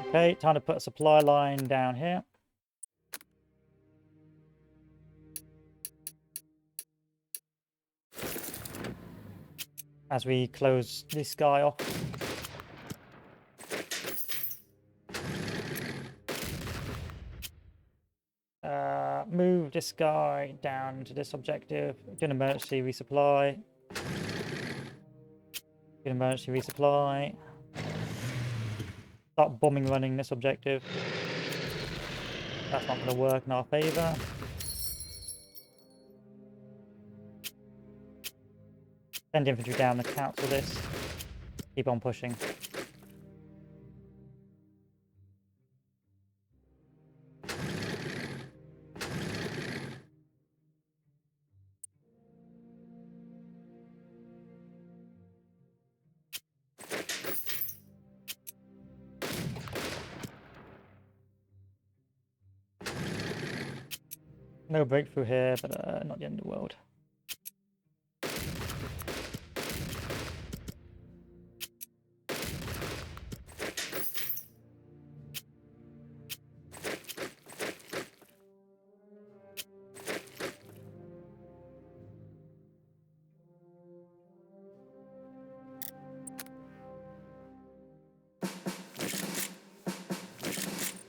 Okay, time to put a supply line down here. As we close this guy off. Move this guy down to this objective. Do an emergency resupply. Do an emergency resupply. Start bombing running this objective. That's not going to work in our favour. Send infantry down to cancel this. Keep on pushing. No breakthrough here, but not the end of the world.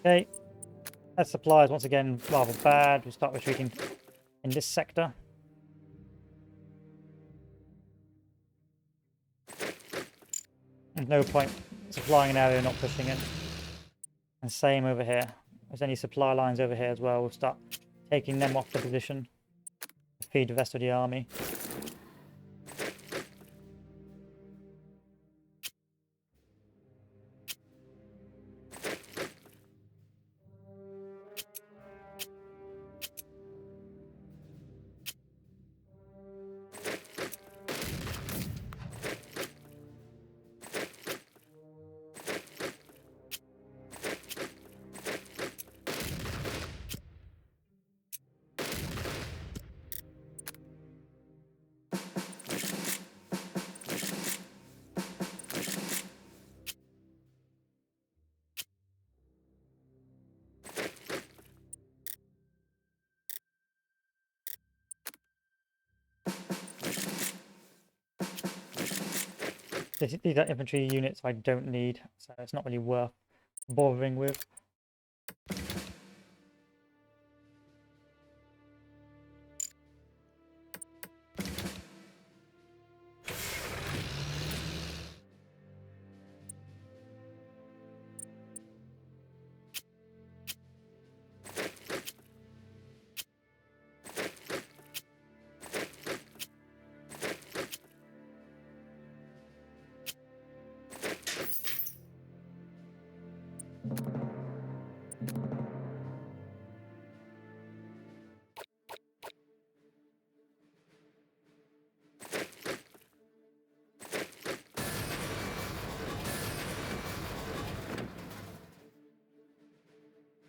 Okay, as supplies once again rather bad. We'll start retreating in this sector. There's no point supplying an area not pushing it. And same over here. If there's any supply lines over here as well, we'll start taking them off the position to feed the rest of the army. These are infantry units I don't need, so it's not really worth bothering with.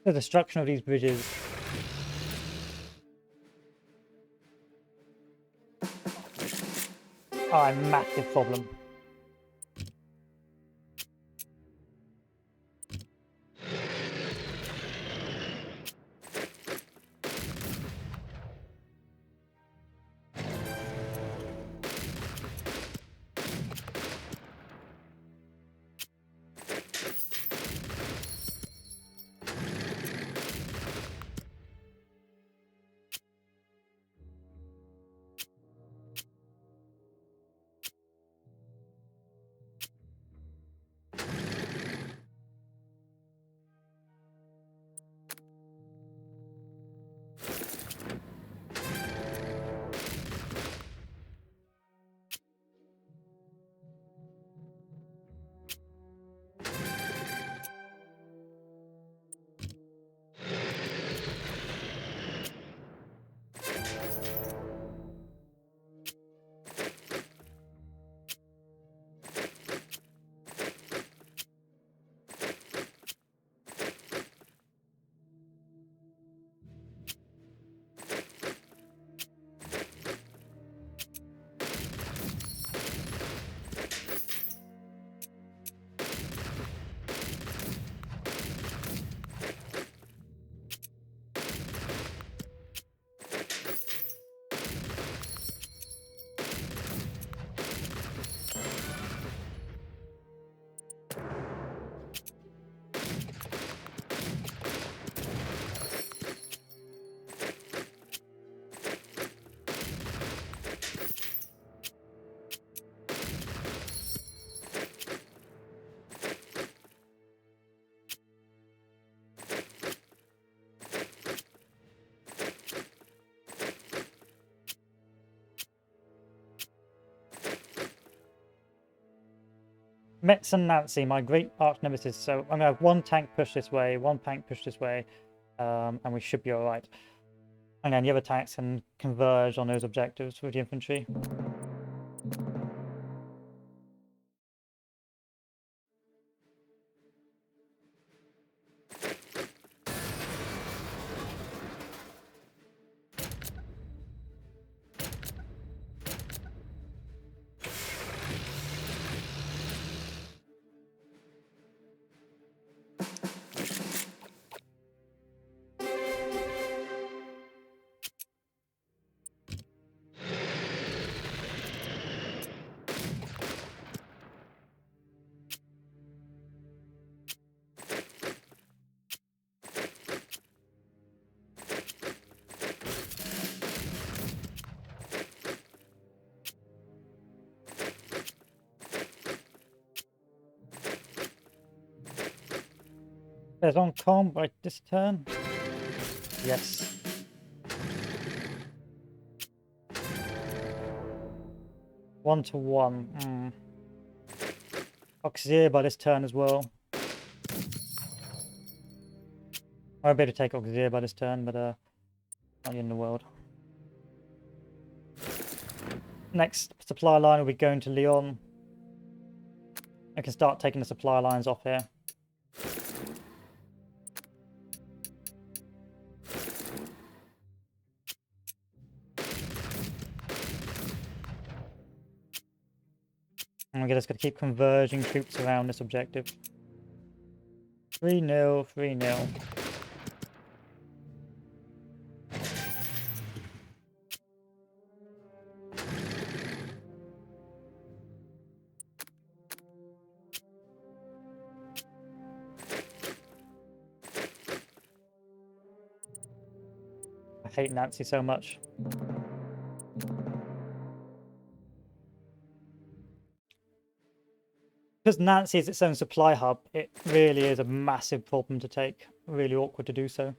The destruction of these bridges are a massive problem. Metz and Nancy, my great arch nemesis. So I'm going to have one tank push this way, one tank push this way, and we should be alright. And then the other tanks can converge on those objectives with the infantry. There's on com by this turn. Yes. One to one. Auxiliary by this turn as well. I won't be able to take Auxiliary by this turn, but not in the world. Next supply line will be going to Lyon. I can start taking the supply lines off here. And we're just going to keep converging troops around this objective. 3-0, 3-0. I hate Nancy so much. Because Nancy is its own supply hub, it really is a massive problem to take. Really awkward to do so.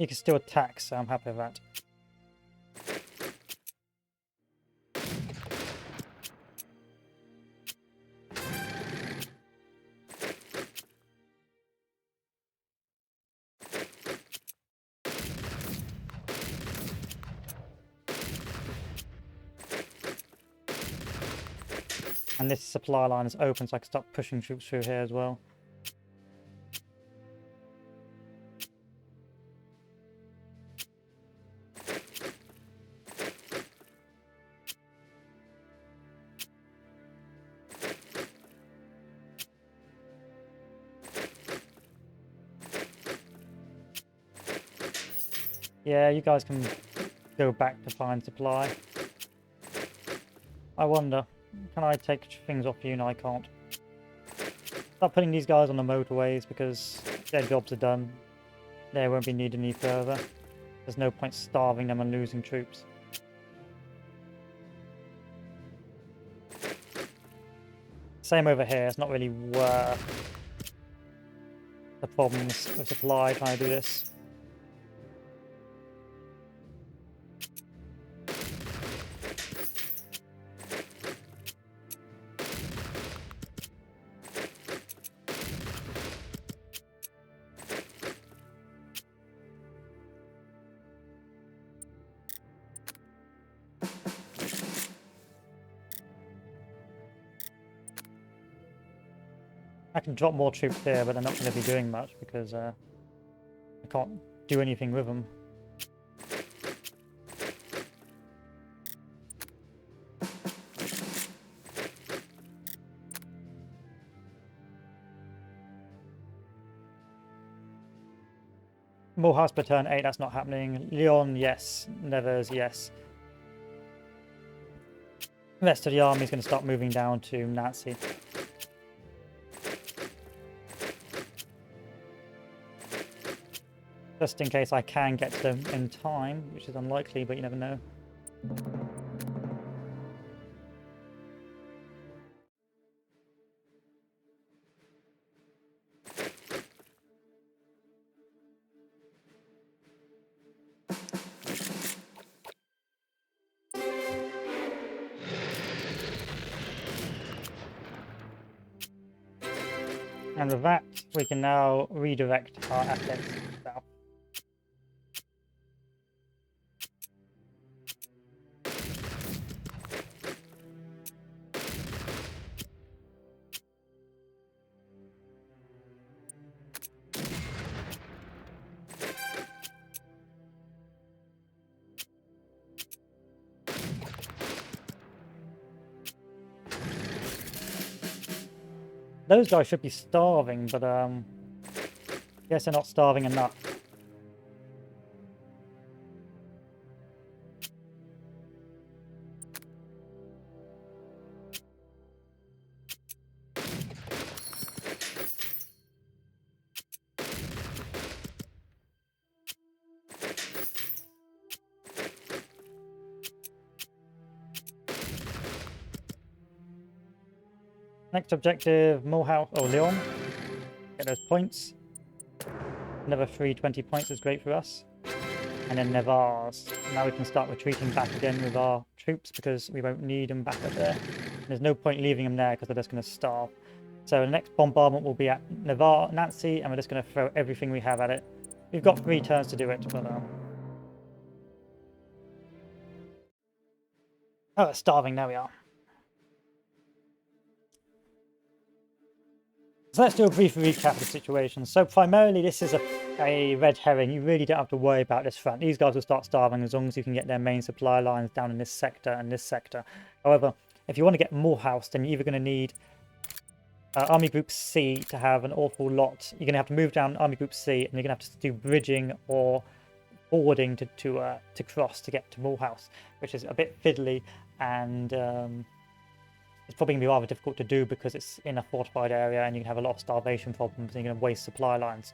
You can still attack, so I'm happy with that. And this supply line is open, so I can start pushing troops through here as well. Yeah, you guys can go back to find supply. I wonder, can I take things off you? No, I can't. Start putting these guys on the motorways because their jobs are done. They won't be needed any further. There's no point starving them and losing troops. Same over here, it's not really worth the problems with supply trying to do this. I can drop more troops here, but they're not going to be doing much because I can't do anything with them. More house per turn 8, that's not happening. Lyon, yes. Nevers, yes. The rest of the army is going to start moving down to Nazi. Just in case I can get to them in time, which is unlikely, but you never know. And with that, we can now redirect our assets south. Those guys should be starving, but I guess they're not starving enough. Next objective, Mulhouse or Lyon. Get those points. Another 320 points is great for us. And then Nevers. Now we can start retreating back again with our troops because we won't need them back up there. And there's no point leaving them there because they're just going to starve. So the next bombardment will be at Nancy, and we're just going to throw everything we have at it. We've got 3 turns to do it, but oh, it's starving. There we are. So let's do a brief recap of the situation. So primarily this is a red herring. You really don't have to worry about this front. These guys will start starving as long as you can get their main supply lines down in this sector and this sector. However, if you want to get more house, then you're either going to need Army Group C to have an awful lot. You're going to have to move down Army Group C, and you're going to have to do bridging or forwarding to cross to get to Morehouse, which is a bit fiddly, and it's probably going to be rather difficult to do because it's in a fortified area and you can have a lot of starvation problems and you're going to waste supply lines.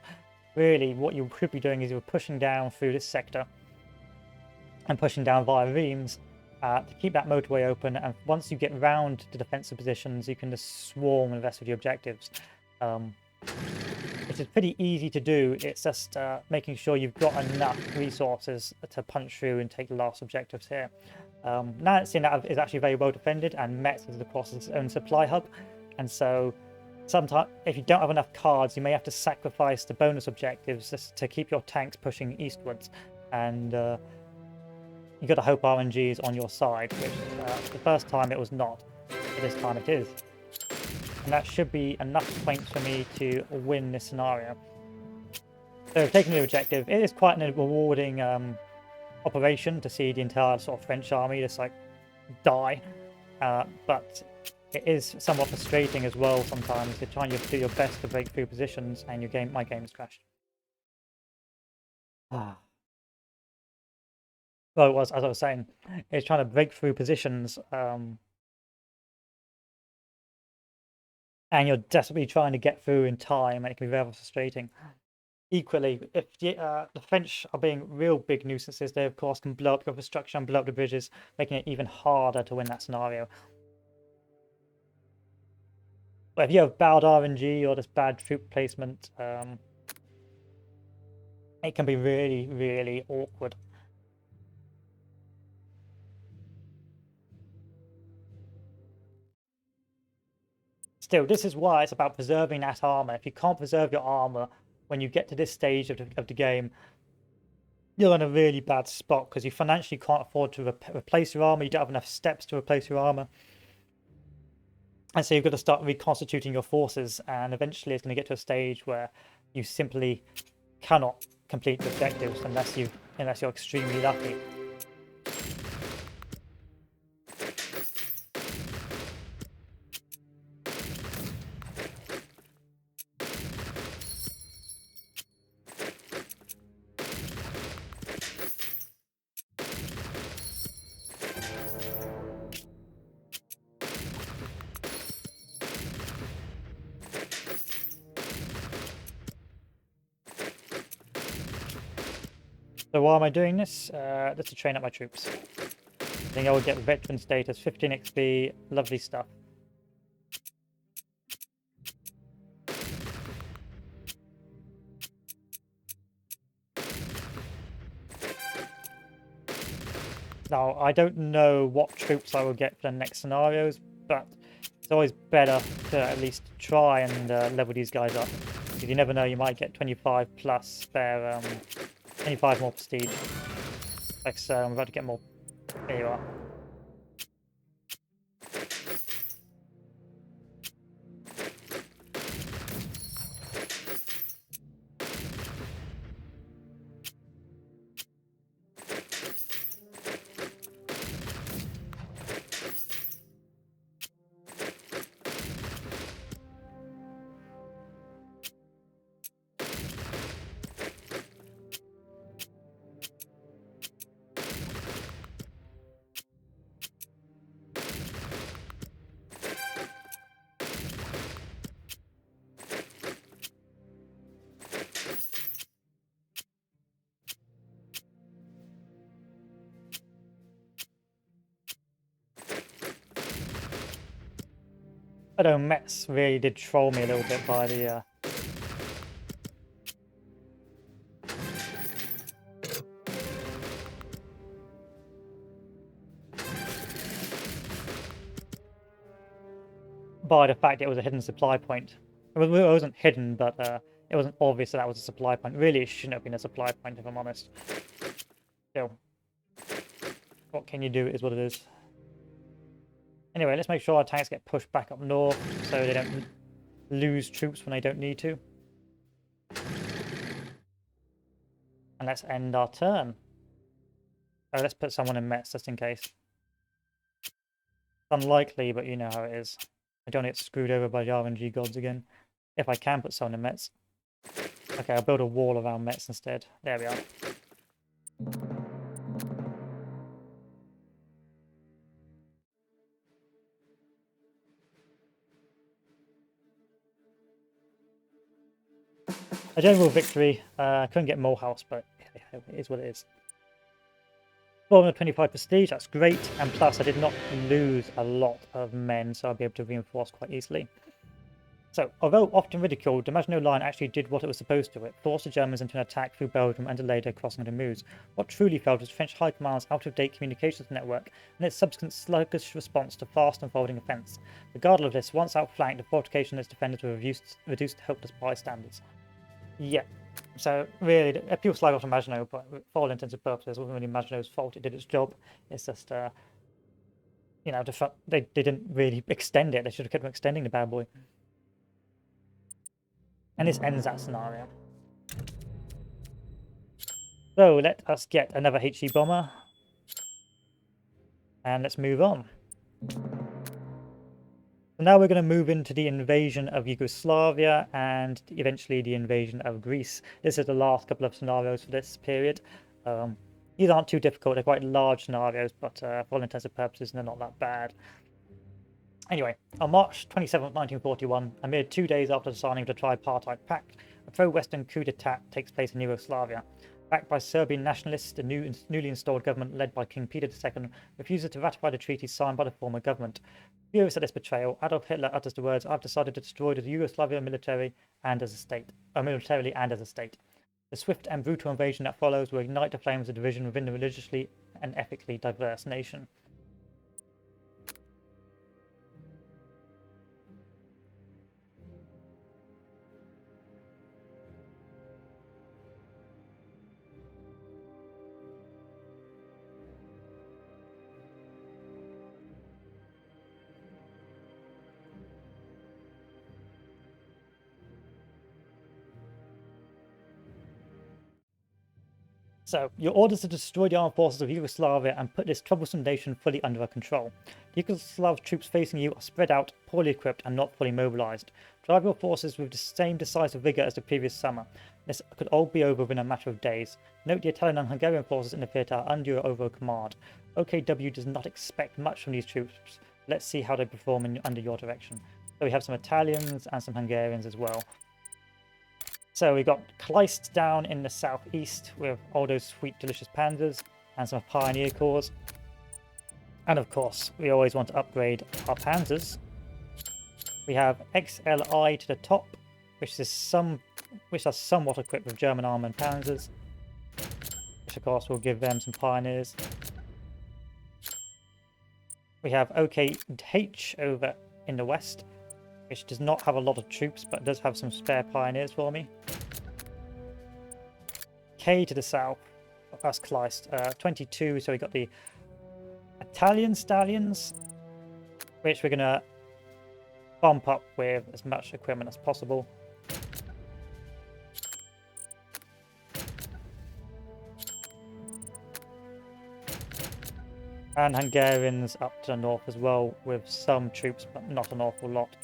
Really, what you should be doing is you're pushing down through this sector and pushing down via Reims to keep that motorway open, and once you get round to defensive positions you can just swarm the rest of your objectives. It is pretty easy to do. It's just making sure you've got enough resources to punch through and take the last objectives here. Nancy is actually very well defended, and Metz is of course its own supply hub, and so sometimes if you don't have enough cards you may have to sacrifice the bonus objectives just to keep your tanks pushing eastwards, and you got to hope RNG is on your side, which the first time it was not, but this time it is. And that should be enough points for me to win this scenario. So taking the objective, it is quite a rewarding operation to see the entire sort of French army just like die, but it is somewhat frustrating as well sometimes. You're trying to do your best to break through positions and my game has crashed. Well, it was, as I was saying, it's trying to break through positions, and you're desperately trying to get through in time, and it can be very frustrating. Equally, if the French are being real big nuisances, they of course can blow up your infrastructure and blow up the bridges, making it even harder to win that scenario. But if you have bad RNG or just bad troop placement, it can be really, really awkward. Still, this is why it's about preserving that armor. If you can't preserve your armor when you get to this stage of the game, you're in a really bad spot because you financially can't afford to replace your armor. You don't have enough steps to replace your armor. And so you've got to start reconstituting your forces, and eventually it's going to get to a stage where you simply cannot complete the objectives unless you're extremely lucky. So why am I doing this? Just to train up my troops. I think I will get veteran status, 15 XP, lovely stuff. Now, I don't know what troops I will get for the next scenarios, but it's always better to at least try and level these guys up. Because you never know, you might get 25 plus spare, 25 more prestige. Like so, I'm about to get more. There you are. I know Metz really did troll me a little bit by the by the fact it was a hidden supply point. It wasn't hidden, but it wasn't obvious that was a supply point. Really, it shouldn't have been a supply point, if I'm honest. Still, what can you do is what it is. Anyway, let's make sure our tanks get pushed back up north so they don't lose troops when they don't need to. And let's end our turn. Oh, let's put someone in Metz just in case. It's unlikely, but you know how it is. I don't get screwed over by the RNG gods again. If I can put someone in Metz. Okay, I'll build a wall around Metz instead. There we are. A general victory. I couldn't get Morehouse, but it is what it is. 425 prestige, that's great. And plus, I did not lose a lot of men, so I'll be able to reinforce quite easily. So, although often ridiculed, the Maginot Line actually did what it was supposed to. It forced the Germans into an attack through Belgium and delayed their crossing of the Meuse. What truly failed was French High Command's out-of-date communications network and its subsequent sluggish response to fast unfolding offence. Regardless of this, once outflanked, the fortification and its defenders were reduced to helpless bystanders. Yeah, so really, people slag off to Maginot, but for all intents and purposes, it wasn't really Maginot's fault. It did its job. It's just, you know, they didn't really extend it. They should have kept on extending the bad boy. And this ends that scenario. So let us get another HE bomber. And let's move on. So now we're going to move into the invasion of Yugoslavia and eventually the invasion of Greece. This is the last couple of scenarios for this period. These aren't too difficult. They're quite large scenarios, but for all intents and purposes, they're not that bad. Anyway, on March 27, 1941, a mere 2 days after the signing of the Tripartite Pact, a pro-Western coup d'etat takes place in Yugoslavia. Backed by Serbian nationalists, the newly installed government, led by King Peter II, refuses to ratify the treaty signed by the former government. Furious at this betrayal, Adolf Hitler utters the words, "I've decided to destroy the Yugoslavia militarily and as a state." The swift and brutal invasion that follows will ignite the flames of division within the religiously and ethically diverse nation. So, your orders to destroy the armed forces of Yugoslavia and put this troublesome nation fully under our control. The Yugoslav troops facing you are spread out, poorly equipped and not fully mobilized. Drive your forces with the same decisive vigor as the previous summer. This could all be over within a matter of days. Note the Italian and Hungarian forces in the theatre are under your overall command. OKW does not expect much from these troops. Let's see how they perform under your direction. So we have some Italians and some Hungarians as well. So we got Kleist down in the southeast with all those sweet, delicious panzers and some Pioneer Corps. And of course, we always want to upgrade our panzers. We have XLI to the top, which are somewhat equipped with German armoured panzers, which of course will give them some Pioneers. We have OKH over in the west, which does not have a lot of troops, but does have some spare Pioneers for me. K to the south, that's Kleist, 22, so we got the Italian Stallions, which we're going to bump up with as much equipment as possible. And Hungarians up to the north as well, with some troops, but not an awful lot.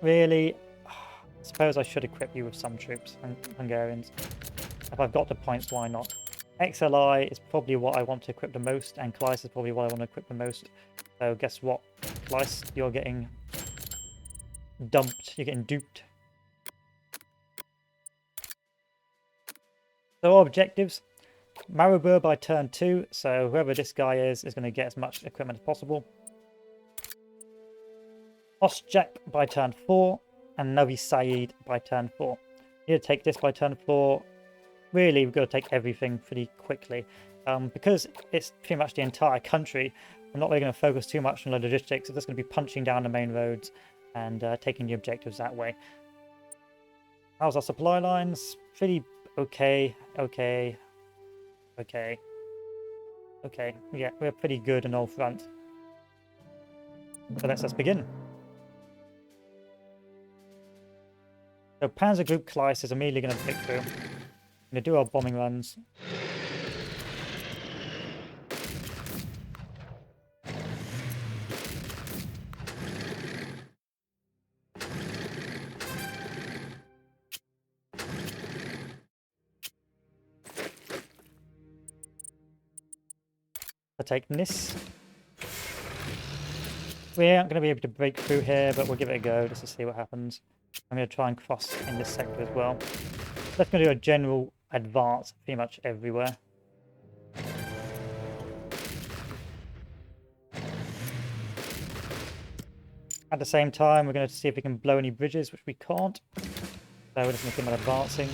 Really, I suppose I should equip you with some troops, Hungarians. If I've got the points, why not? XLI is probably what I want to equip the most, and Kleist is probably what I want to equip the most. So guess what, Kleist, you're getting dumped, you're getting duped. So our objectives, Maribor by turn 2, so whoever this guy is going to get as much equipment as possible. Ostjak by turn 4, and Novi Sad by turn 4. You need to take this by turn 4. Really, we've got to take everything pretty quickly. Because it's pretty much the entire country, I'm not really going to focus too much on the logistics. It's just going to be punching down the main roads and taking the objectives that way. How's our supply lines? Pretty okay. Okay. Yeah, we're pretty good on all front. So let's begin. So Panzer Group Kleist is immediately going to pick through. We're going to do our bombing runs. I'll take this. We aren't going to be able to break through here, but we'll give it a go just to see what happens. I'm going to try and cross in this sector as well. That's going to do a general advance pretty much everywhere. At the same time, we're going to see if we can blow any bridges, which we can't. So we're just going to keep on advancing.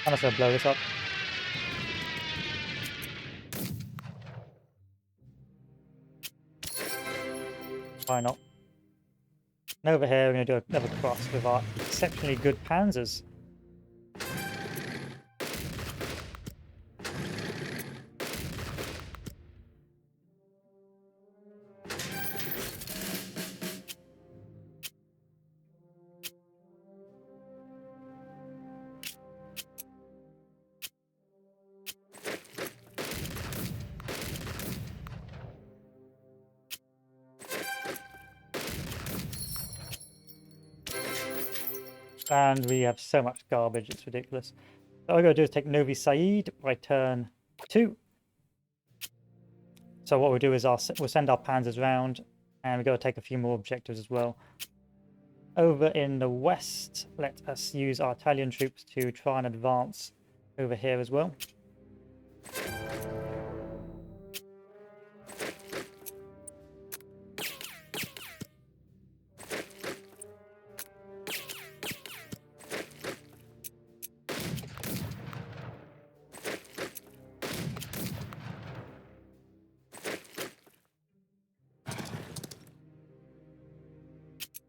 I'm just going to blow this up. Why not? And over here, we're going to do another cross with our exceptionally good panzers. And we have so much garbage, it's ridiculous. So all we're going to do is take Novi Said by turn 2. So what we'll do is we'll send our panzers round, and we're going to take a few more objectives as well. Over in the west, let us use our Italian troops to try and advance over here as well.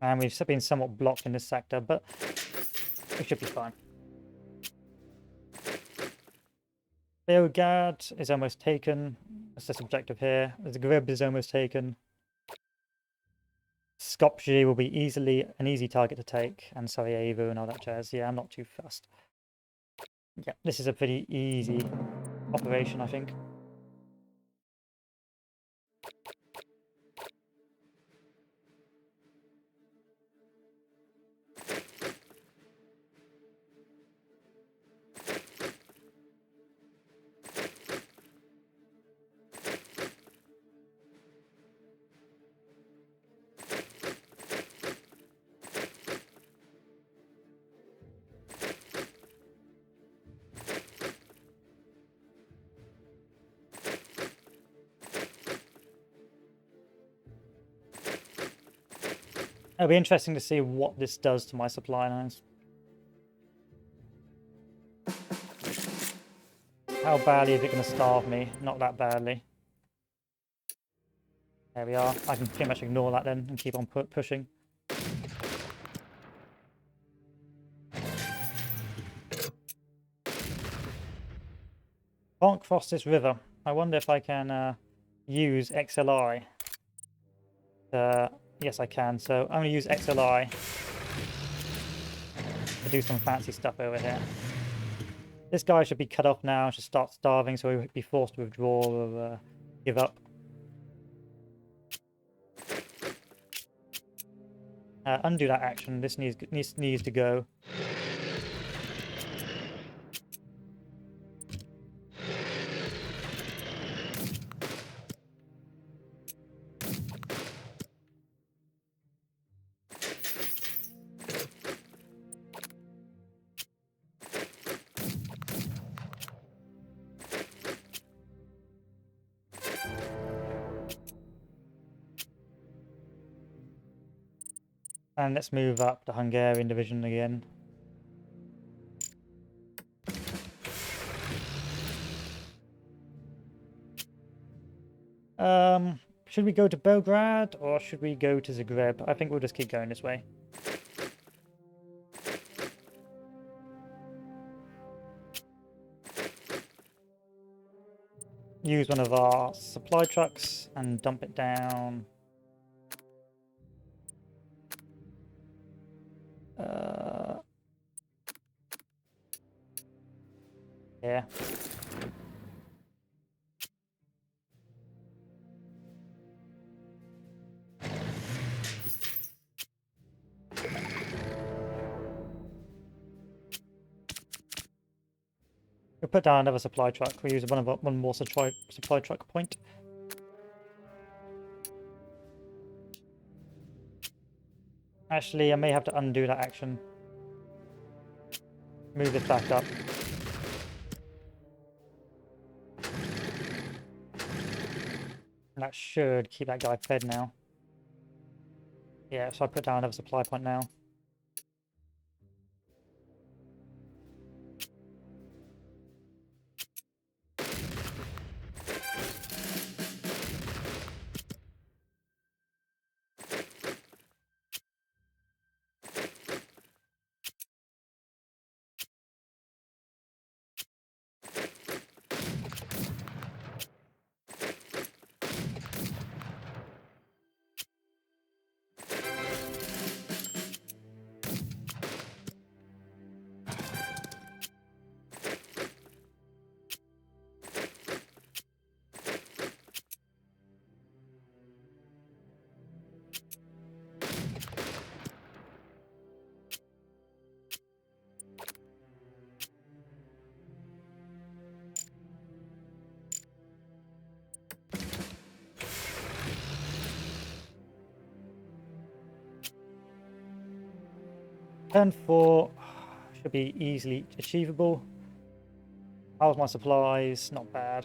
And we've been somewhat blocked in this sector, but we should be fine. Beograd is almost taken. That's this objective here. The Grib is almost taken. Skopje will be an easy target to take, and Sarajevo and all that jazz. Yeah, I'm not too fussed. Yeah, this is a pretty easy operation, I think. It'll be interesting to see what this does to my supply lines. How badly is it going to starve me? Not that badly. There we are. I can pretty much ignore that then and keep on pushing. Can't cross this river. I wonder if I can use XLI. Yes, I can. So I'm going to use XLI to do some fancy stuff over here. This guy should be cut off now, should start starving, so he'll be forced to withdraw or give up. Undo that action. This needs to go. And let's move up the Hungarian division again. Should we go to Belgrade or should we go to Zagreb? I think we'll just keep going this way. Use one of our supply trucks and dump it down. Yeah. We'll put down another supply truck. We'll use one more supply truck point. Actually, I may have to undo that action. Move this back up. And that should keep that guy fed now. Yeah, so I put down another supply point now. Turn 4 should be easily achievable. How's my supplies? Not bad.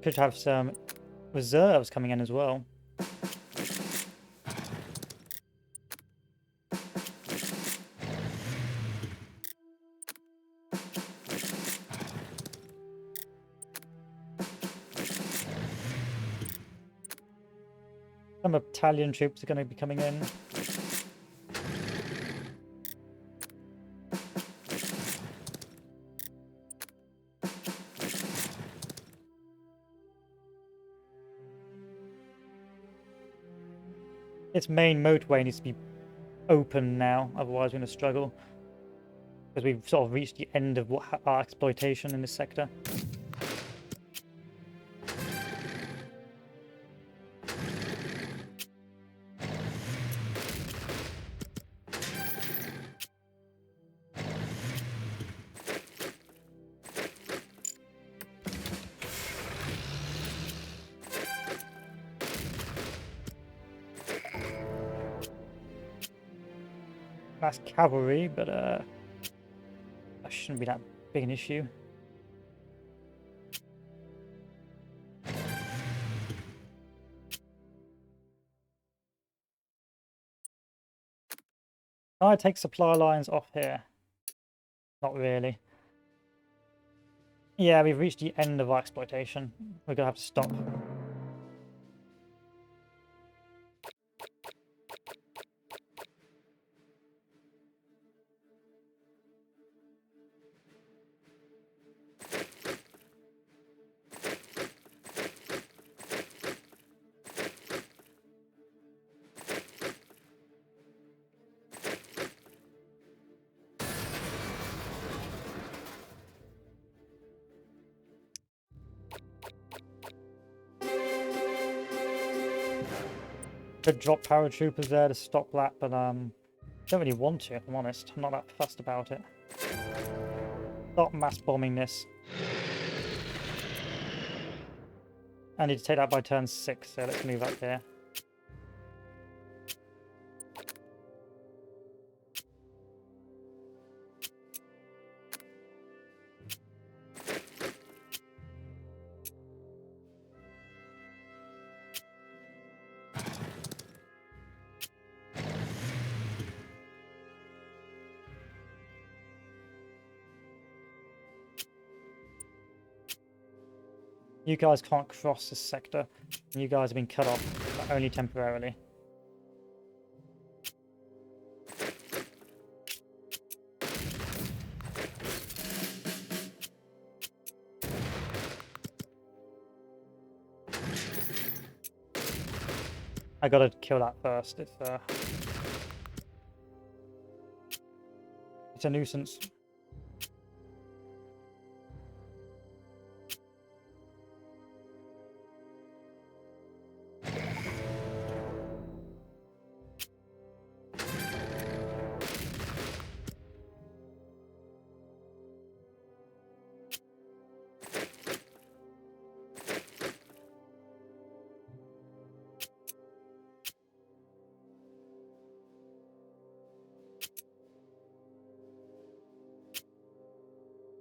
Could have some reserves coming in as well. Some Italian troops are going to be coming in. Its main motorway needs to be open now, otherwise we're going to struggle. Because we've sort of reached the end of our exploitation in this sector. That's cavalry, but that shouldn't be that big an issue. Can I take supply lines off here? Not really. Yeah, we've reached the end of our exploitation. We're gonna have to stop. Could drop paratroopers there to stop that, but don't really want to, if I'm honest. I'm not that fussed about it. Stop mass bombing this. I need to take that by turn 6, so let's move up here. You guys can't cross this sector. You guys have been cut off, but only temporarily. I gotta kill that first. It's a nuisance.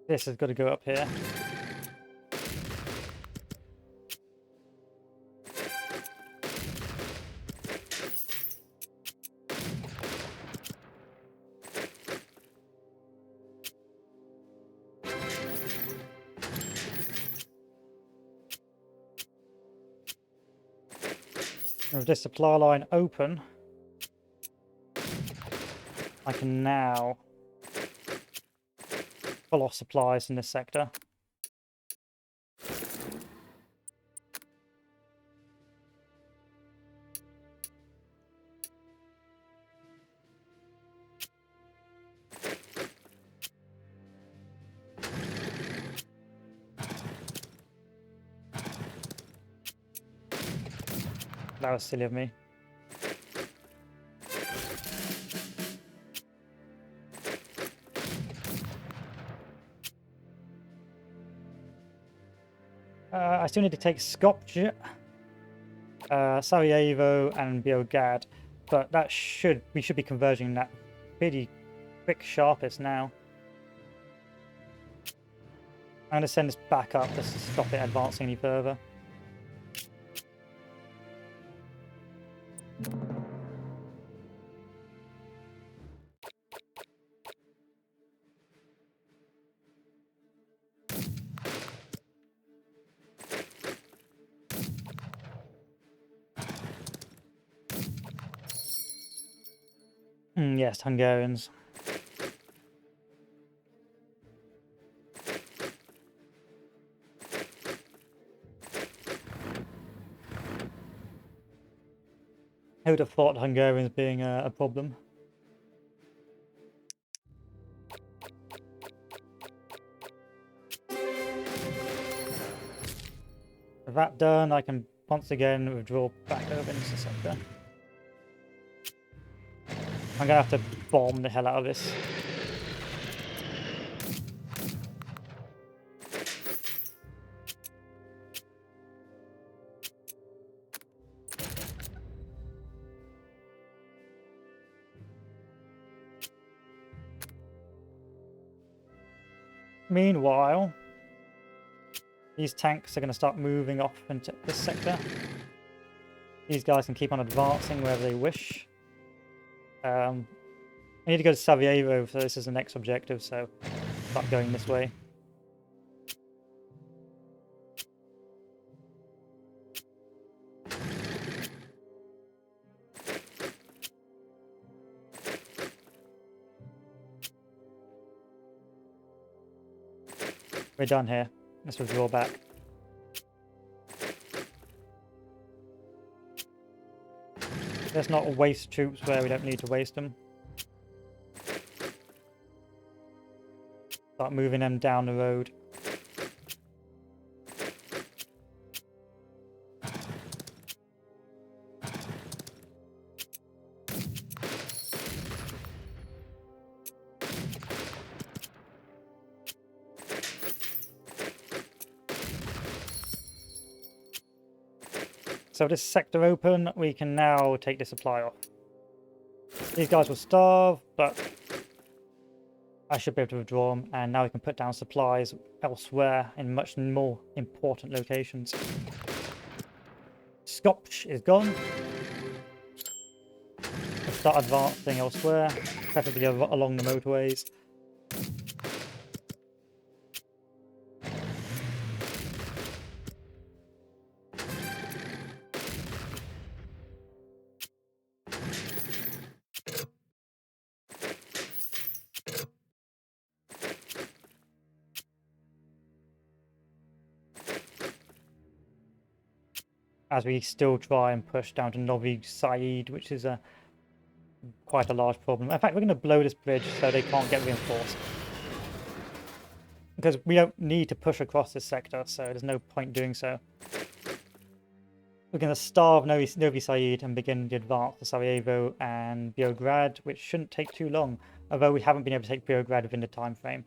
This has got to go up here. With this supply line open, I can now pull off supplies in this sector. That was silly of me. I still need to take Skopje, Sarajevo, and Beograd, but that we should be converging that pretty quick sharpest now. I'm going to send this back up just to stop it advancing any further. Yes, Hungarians. I would have thought Hungarians being a problem. With that done, I can once again withdraw back over into the sector. I'm gonna have to bomb the hell out of this. Meanwhile, these tanks are going to start moving off into this sector. These guys can keep on advancing wherever they wish. I need to go to Sarajevo, so this is the next objective, so start going this way. We're done here. Let's withdraw back. Let's not waste troops where we don't need to waste them. Start moving them down the road. So this sector open, we can now take the supply off. These guys will starve, but I should be able to withdraw them, and now we can put down supplies elsewhere in much more important locations. Skopje is gone. Let's start advancing elsewhere, preferably along the motorways. as we still try and push down to Novi Said, which is quite a large problem. In fact, we're going to blow this bridge so they can't get reinforced. Because we don't need to push across this sector, so there's no point doing so. We're going to starve Novi Said and begin the advance to Sarajevo and Beograd, which shouldn't take too long, although we haven't been able to take Beograd within the time frame.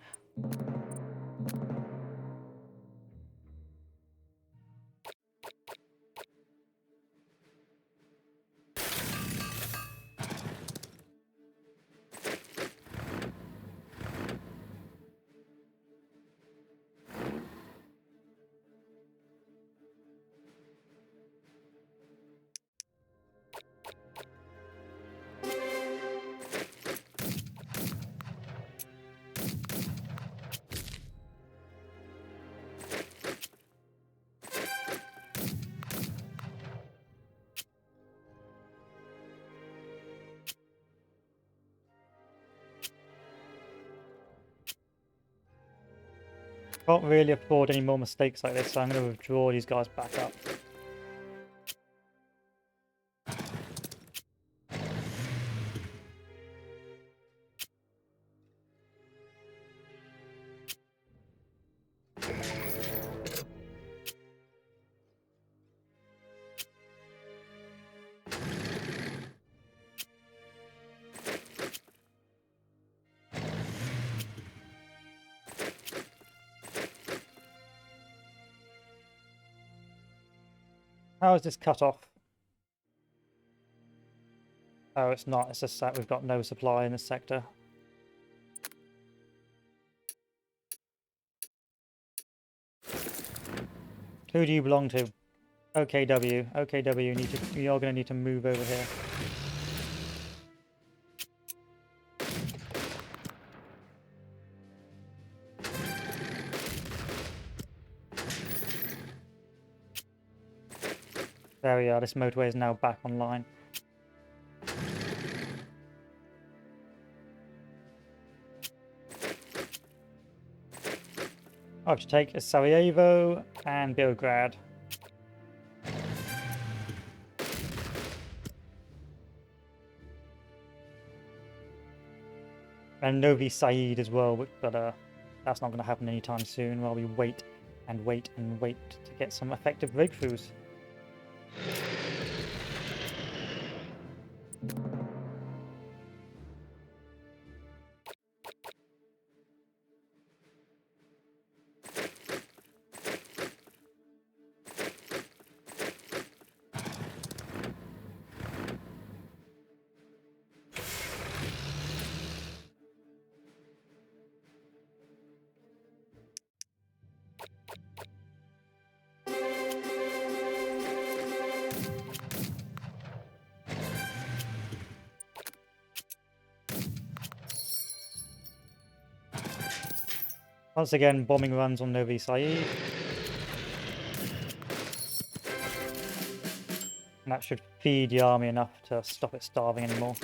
Can't really afford any more mistakes like this, so I'm going to withdraw these guys back up. How is this cut off? Oh, it's not. It's just that we've got no supply in this sector. Who do you belong to? OKW. OKW, you're going to need to move over here. There we are. This motorway is now back online. I have to take Sarajevo and Beograd. And Novi Said as well, but that's not going to happen anytime soon while we wait and wait and wait to get some effective breakthroughs. Once again, bombing runs on Novi Said. And that should feed the army enough to stop it starving anymore.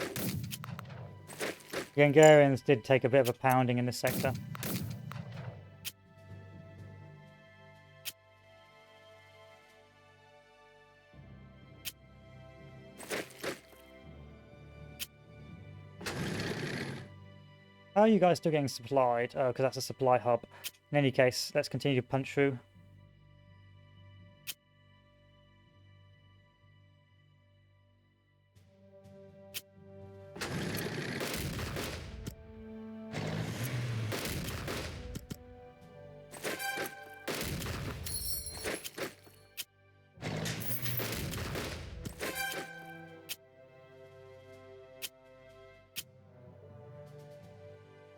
The Hungarians did take a bit of a pounding in this sector. How are you guys still getting supplied? Oh, because that's a supply hub. In any case, let's continue to punch through.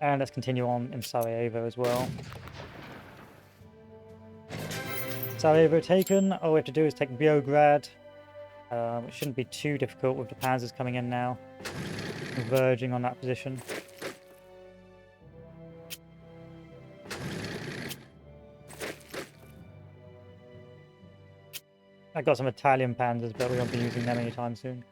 And let's continue on in Sarajevo as well. Sarajevo taken. All we have to do is take Beograd, which shouldn't be too difficult with the panzers coming in now, converging on that position. I got some Italian panzers, but we won't be using them anytime soon.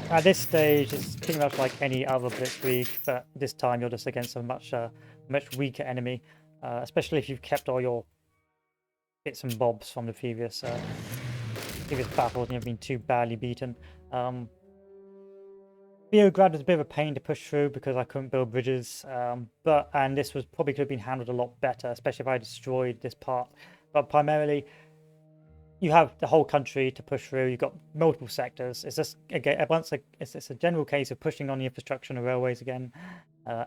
At this stage, it's pretty much like any other Blitzkrieg, but this time you're just against a much weaker enemy, especially if you've kept all your bits and bobs from the previous battles and you've been too badly beaten. Beograd was a bit of a pain to push through because I couldn't build bridges, and this was probably could have been handled a lot better, especially if I destroyed this part. But primarily, you have the whole country to push through. You've got multiple sectors. It's just again it's a general case of pushing on the infrastructure and the railways again,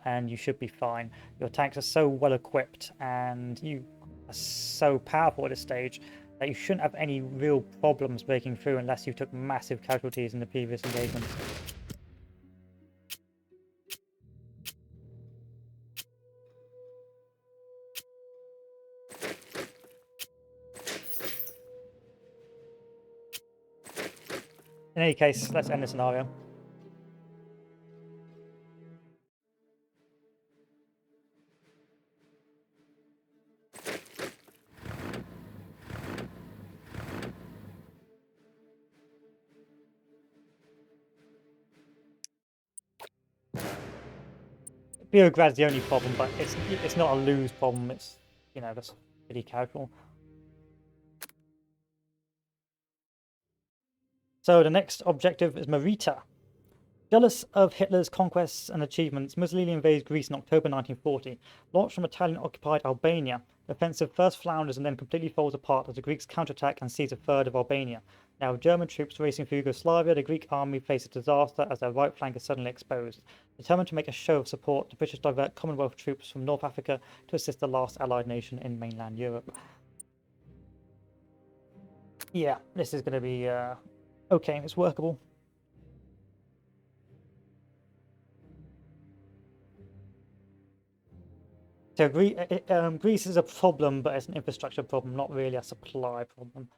and you should be fine. Your tanks are so well equipped and you are so powerful at this stage that you shouldn't have any real problems breaking through unless you took massive casualties in the previous engagement. In any case, let's end the scenario. Beograd's the only problem, but it's not a lose problem. It's, you know, just pretty casual. So the next objective is Merita. Jealous of Hitler's conquests and achievements, Mussolini invades Greece in October 1940. Launched from Italian-occupied Albania, the offensive first flounders and then completely falls apart as the Greeks counterattack and seize a third of Albania. Now with German troops racing through Yugoslavia, the Greek army faces disaster as their right flank is suddenly exposed. Determined to make a show of support, the British divert Commonwealth troops from North Africa to assist the last allied nation in mainland Europe. Yeah, this is going to be okay, it's workable. So Greece is a problem, but it's an infrastructure problem, not really a supply problem.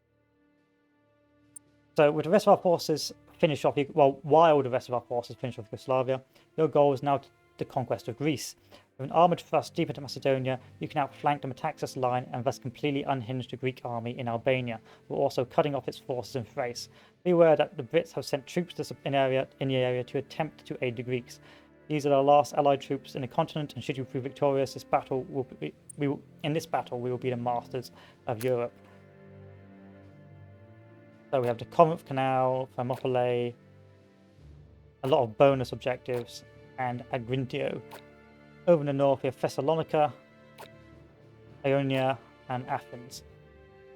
So with the rest of our forces finish off, well, while the rest of our forces finish off Yugoslavia, your goal is now the conquest of Greece. With an armoured thrust deep into Macedonia, you can outflank the Metaxas line and thus completely unhinge the Greek army in Albania, while also cutting off its forces in Thrace. Be aware that the Brits have sent troops in the area to attempt to aid the Greeks. These are the last Allied troops in the continent, and should you prove victorious, in this battle we will be the masters of Europe. So we have the Corinth Canal, Thermopylae, a lot of bonus objectives, and Agrintio. Over in the north we have Thessalonica, Ionia, and Athens.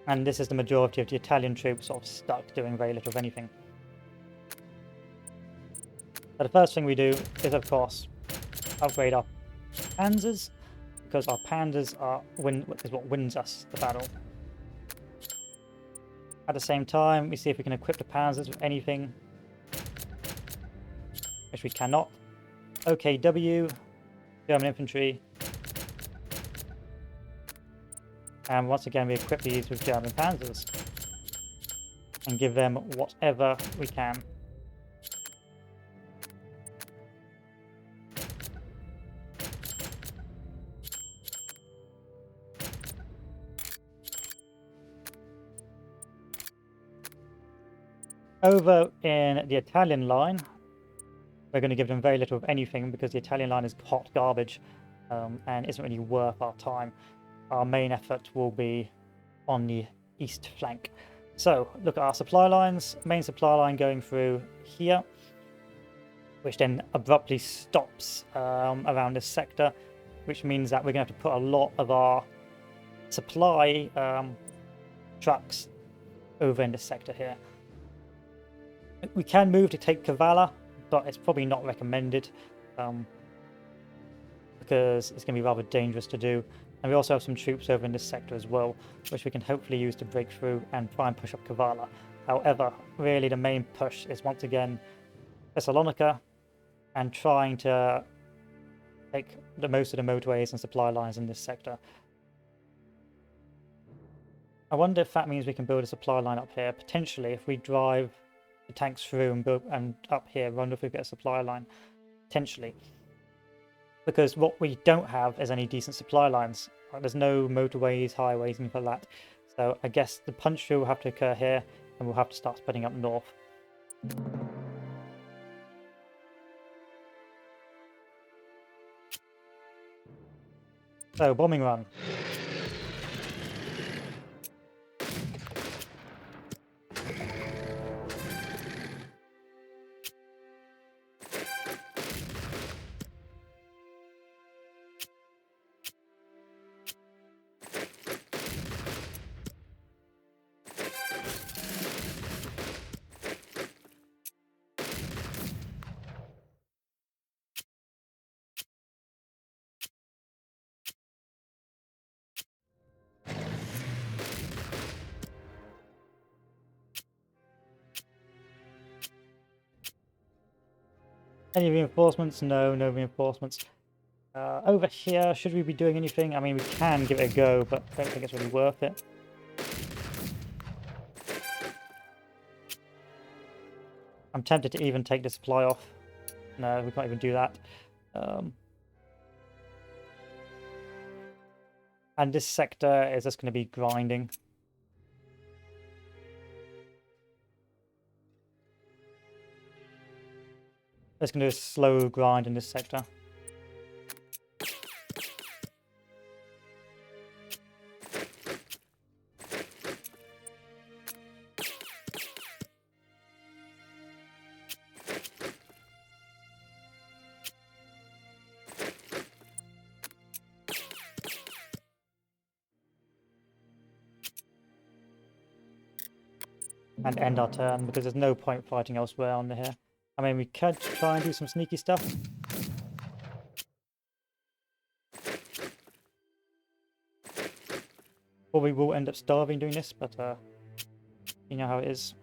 And this is the majority of the Italian troops sort of stuck doing very little of anything. So the first thing we do is, of course, upgrade our panzers, because our panzers is what wins us the battle. At the same time, we see if we can equip the panzers with anything, which we cannot. OKW, German infantry, and once again we equip these with German panzers and give them whatever we can. Over in the Italian line, we're going to give them very little of anything because the Italian line is hot garbage and isn't really worth our time. Our main effort will be on the east flank. So look at our supply lines. Main supply line going through here, which then abruptly stops around this sector, which means that we're going to have to put a lot of our supply trucks over in this sector here. We can move to take Kavala, but it's probably not recommended because it's going to be rather dangerous to do. And we also have some troops over in this sector as well, which we can hopefully use to break through and try and push up Kavala. However, really the main push is once again Thessalonica and trying to take the most of the motorways and supply lines in this sector. I wonder if that means we can build a supply line up here. Potentially, if we drive the tanks through and up here, wonder if we get a supply line. Potentially. Because what we don't have is any decent supply lines. There's no motorways, highways, anything like that. So I guess the punch through will have to occur here, and we'll have to start spreading up north. So, bombing run. Any reinforcements? No, no reinforcements. Over here, should we be doing anything? I mean, we can give it a go, but I don't think it's really worth it. I'm tempted to even take the supply off. No, we can't even do that. And this sector is just going to be grinding. It's going to do a slow grind in this sector. And end our turn, because there's no point fighting elsewhere on here. I mean, we could try and do some sneaky stuff. Or we will end up starving doing this, but you know how it is.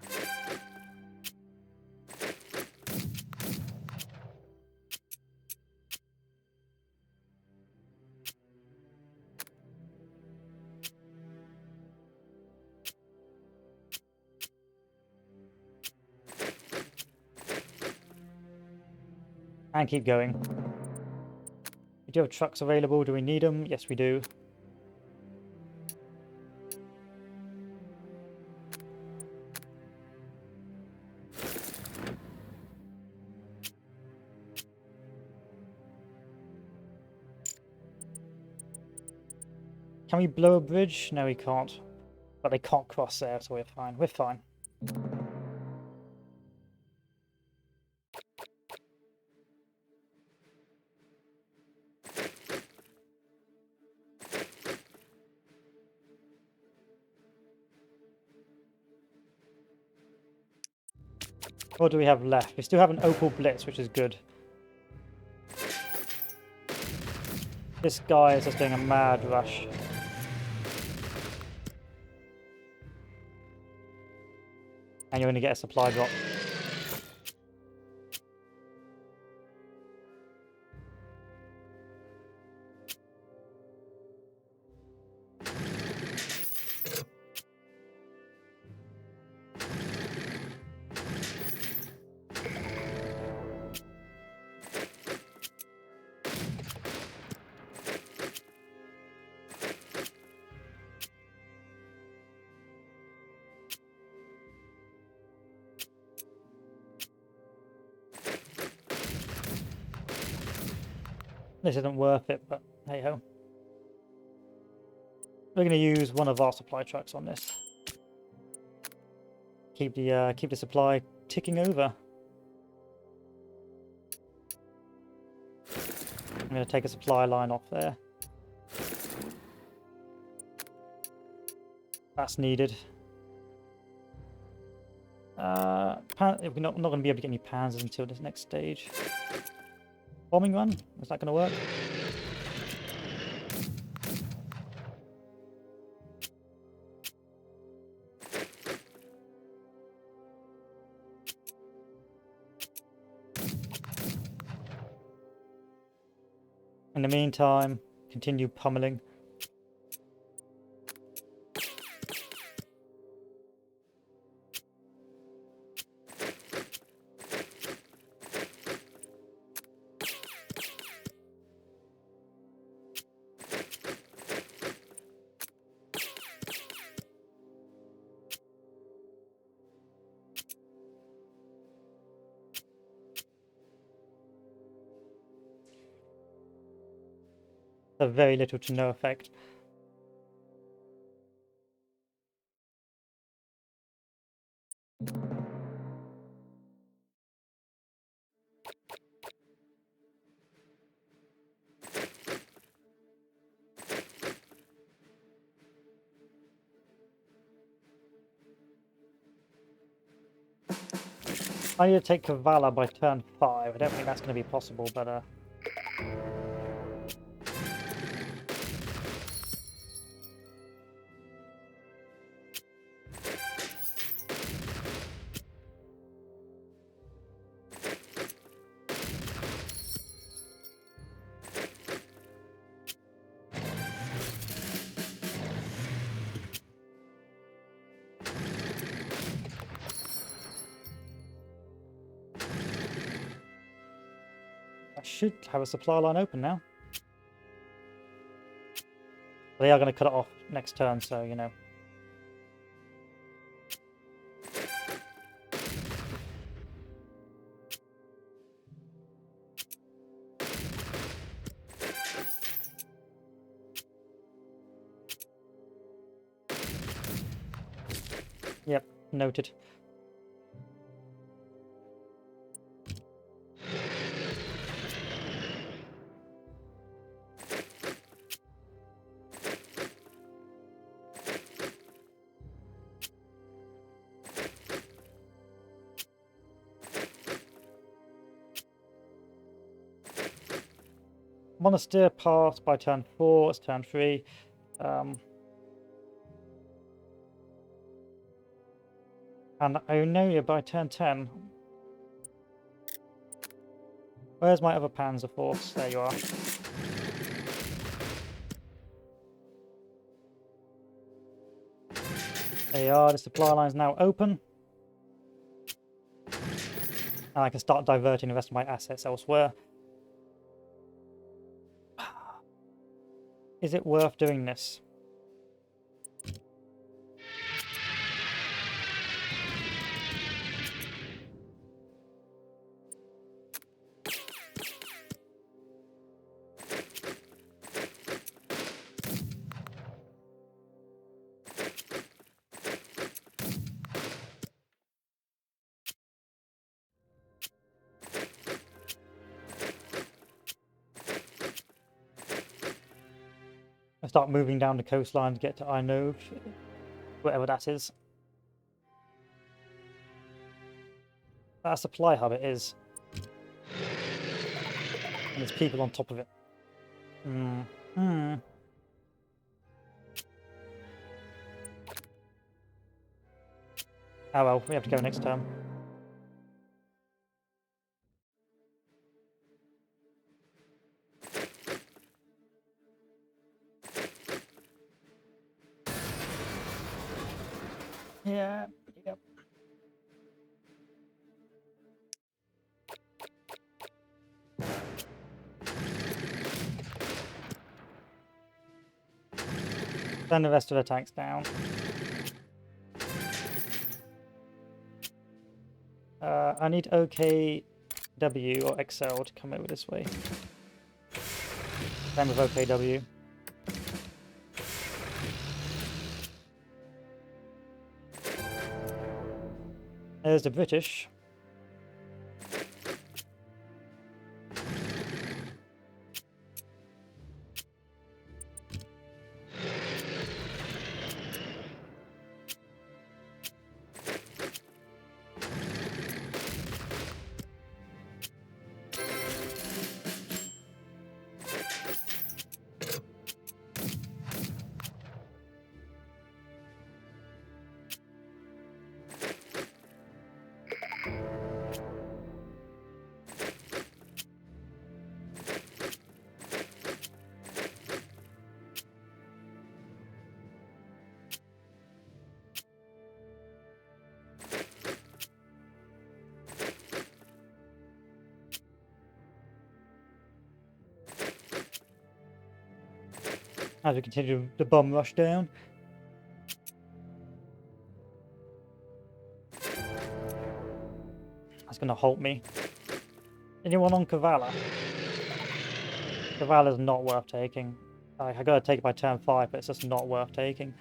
And keep going. We do have trucks available. Do we need them? Yes, we do. Can we blow a bridge? No, we can't. But they can't cross there, so we're fine. We're fine. What do we have left? We still have an Opal Blitz, which is good. This guy is just doing a mad rush. And you're going to get a supply drop. This isn't worth it, but hey ho. We're going to use one of our supply trucks on this. Keep the supply ticking over. I'm going to take a supply line off there. That's needed. We're not going to be able to get any panzers until this next stage. Bombing run? Is that going to work? In the meantime, continue pummeling. to very little to no effect. I need to take Kavala by turn 5. I don't think that's going to be possible, but I should have a supply line open now. They are going to cut it off next turn, so, you know. Yep, noted. Monastir passed by turn 4, it's turn 3. And Ionia by turn 10. Where's my other Panzer Force? There you are. There you are, the supply line is now open. And I can start diverting the rest of my assets elsewhere. Is it worth doing this? I start moving down the coastline to get to Inoue, whatever that is. That supply hub it is. And there's people on top of it. Oh well, we have to go next turn. Yeah, yep. Send the rest of the tanks down. I need OKW or XL to come over this way. Same with OKW. There's the British. As we continue the bomb rush down. That's going to halt me. Anyone on Kavala? Kavala's not worth taking. I gotta take it by turn 5, but it's just not worth taking.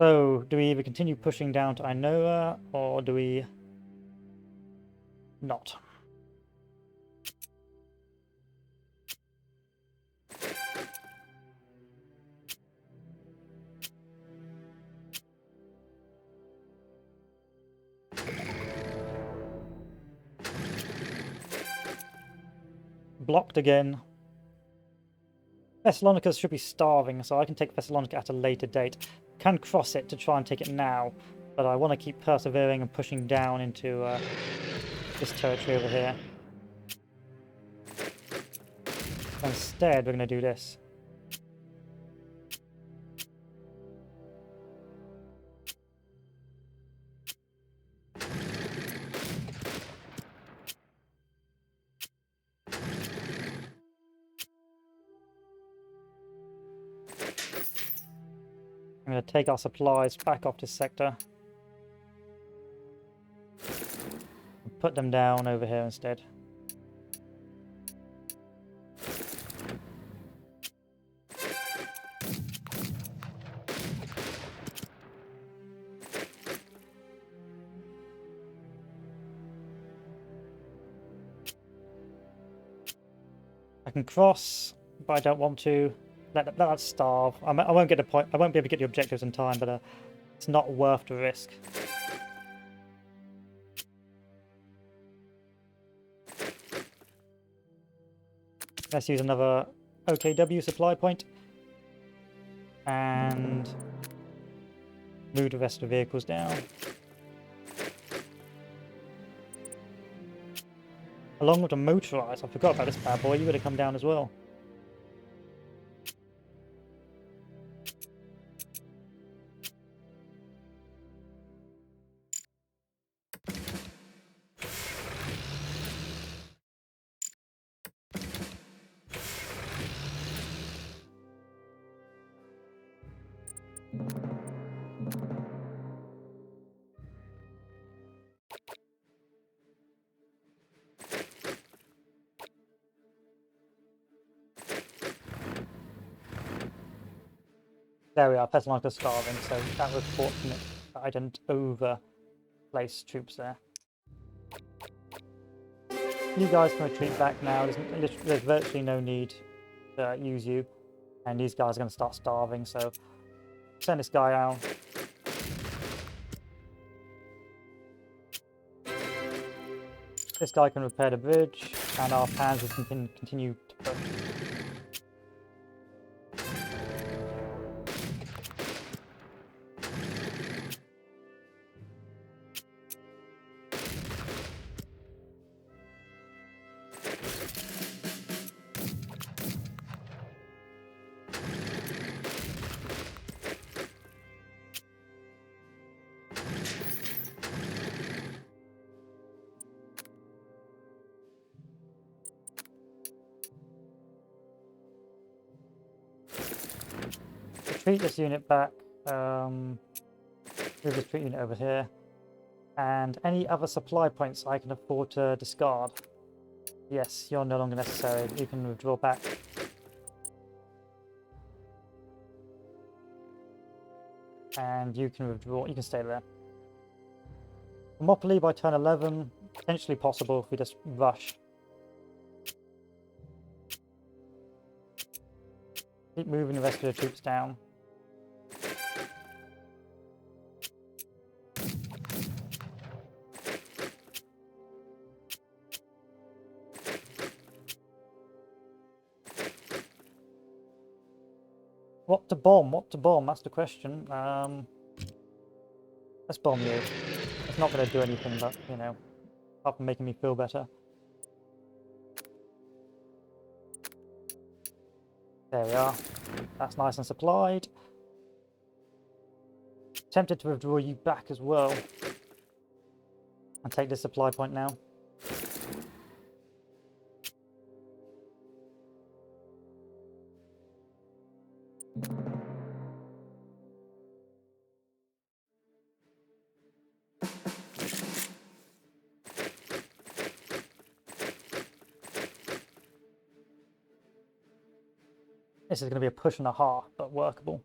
So, do we either continue pushing down to Inoa, or do we not? Blocked again. Thessalonica should be starving, so I can take Thessalonica at a later date. Can cross it to try and take it now, but I want to keep persevering and pushing down into this territory over here. Instead, we're going to do this. I'm going to take our supplies back off this sector. And put them down over here instead. I can cross, but I don't want to. Let that starve. I won't get the point. I won't be able to get the objectives in time, but it's not worth the risk. Let's use another OKW supply point and move the rest of the vehicles down. Along with the motorised, I forgot about this bad boy. You would have come down as well. There we are, Thessalonica starving, so that was fortunate that I didn't overplace troops there. You guys can retreat back now, there's virtually no need to use you, and these guys are going to start starving, so send this guy out. This guy can repair the bridge, and our panzers can continue to push. Retreat this unit back, move this retreat unit over here, and any other supply points I can afford to discard. Yes, you're no longer necessary, you can withdraw back. And you can withdraw, you can stay there. Thermopylae by turn 11, potentially possible if we just rush. Keep moving the rest of the troops down. What to bomb? What to bomb? That's the question. Let's bomb you. It's not going to do anything but, you know, apart from making me feel better. There we are. That's nice and supplied. Tempted to withdraw you back as well. I'll take this supply point now. This is going to be a push and a half, but workable.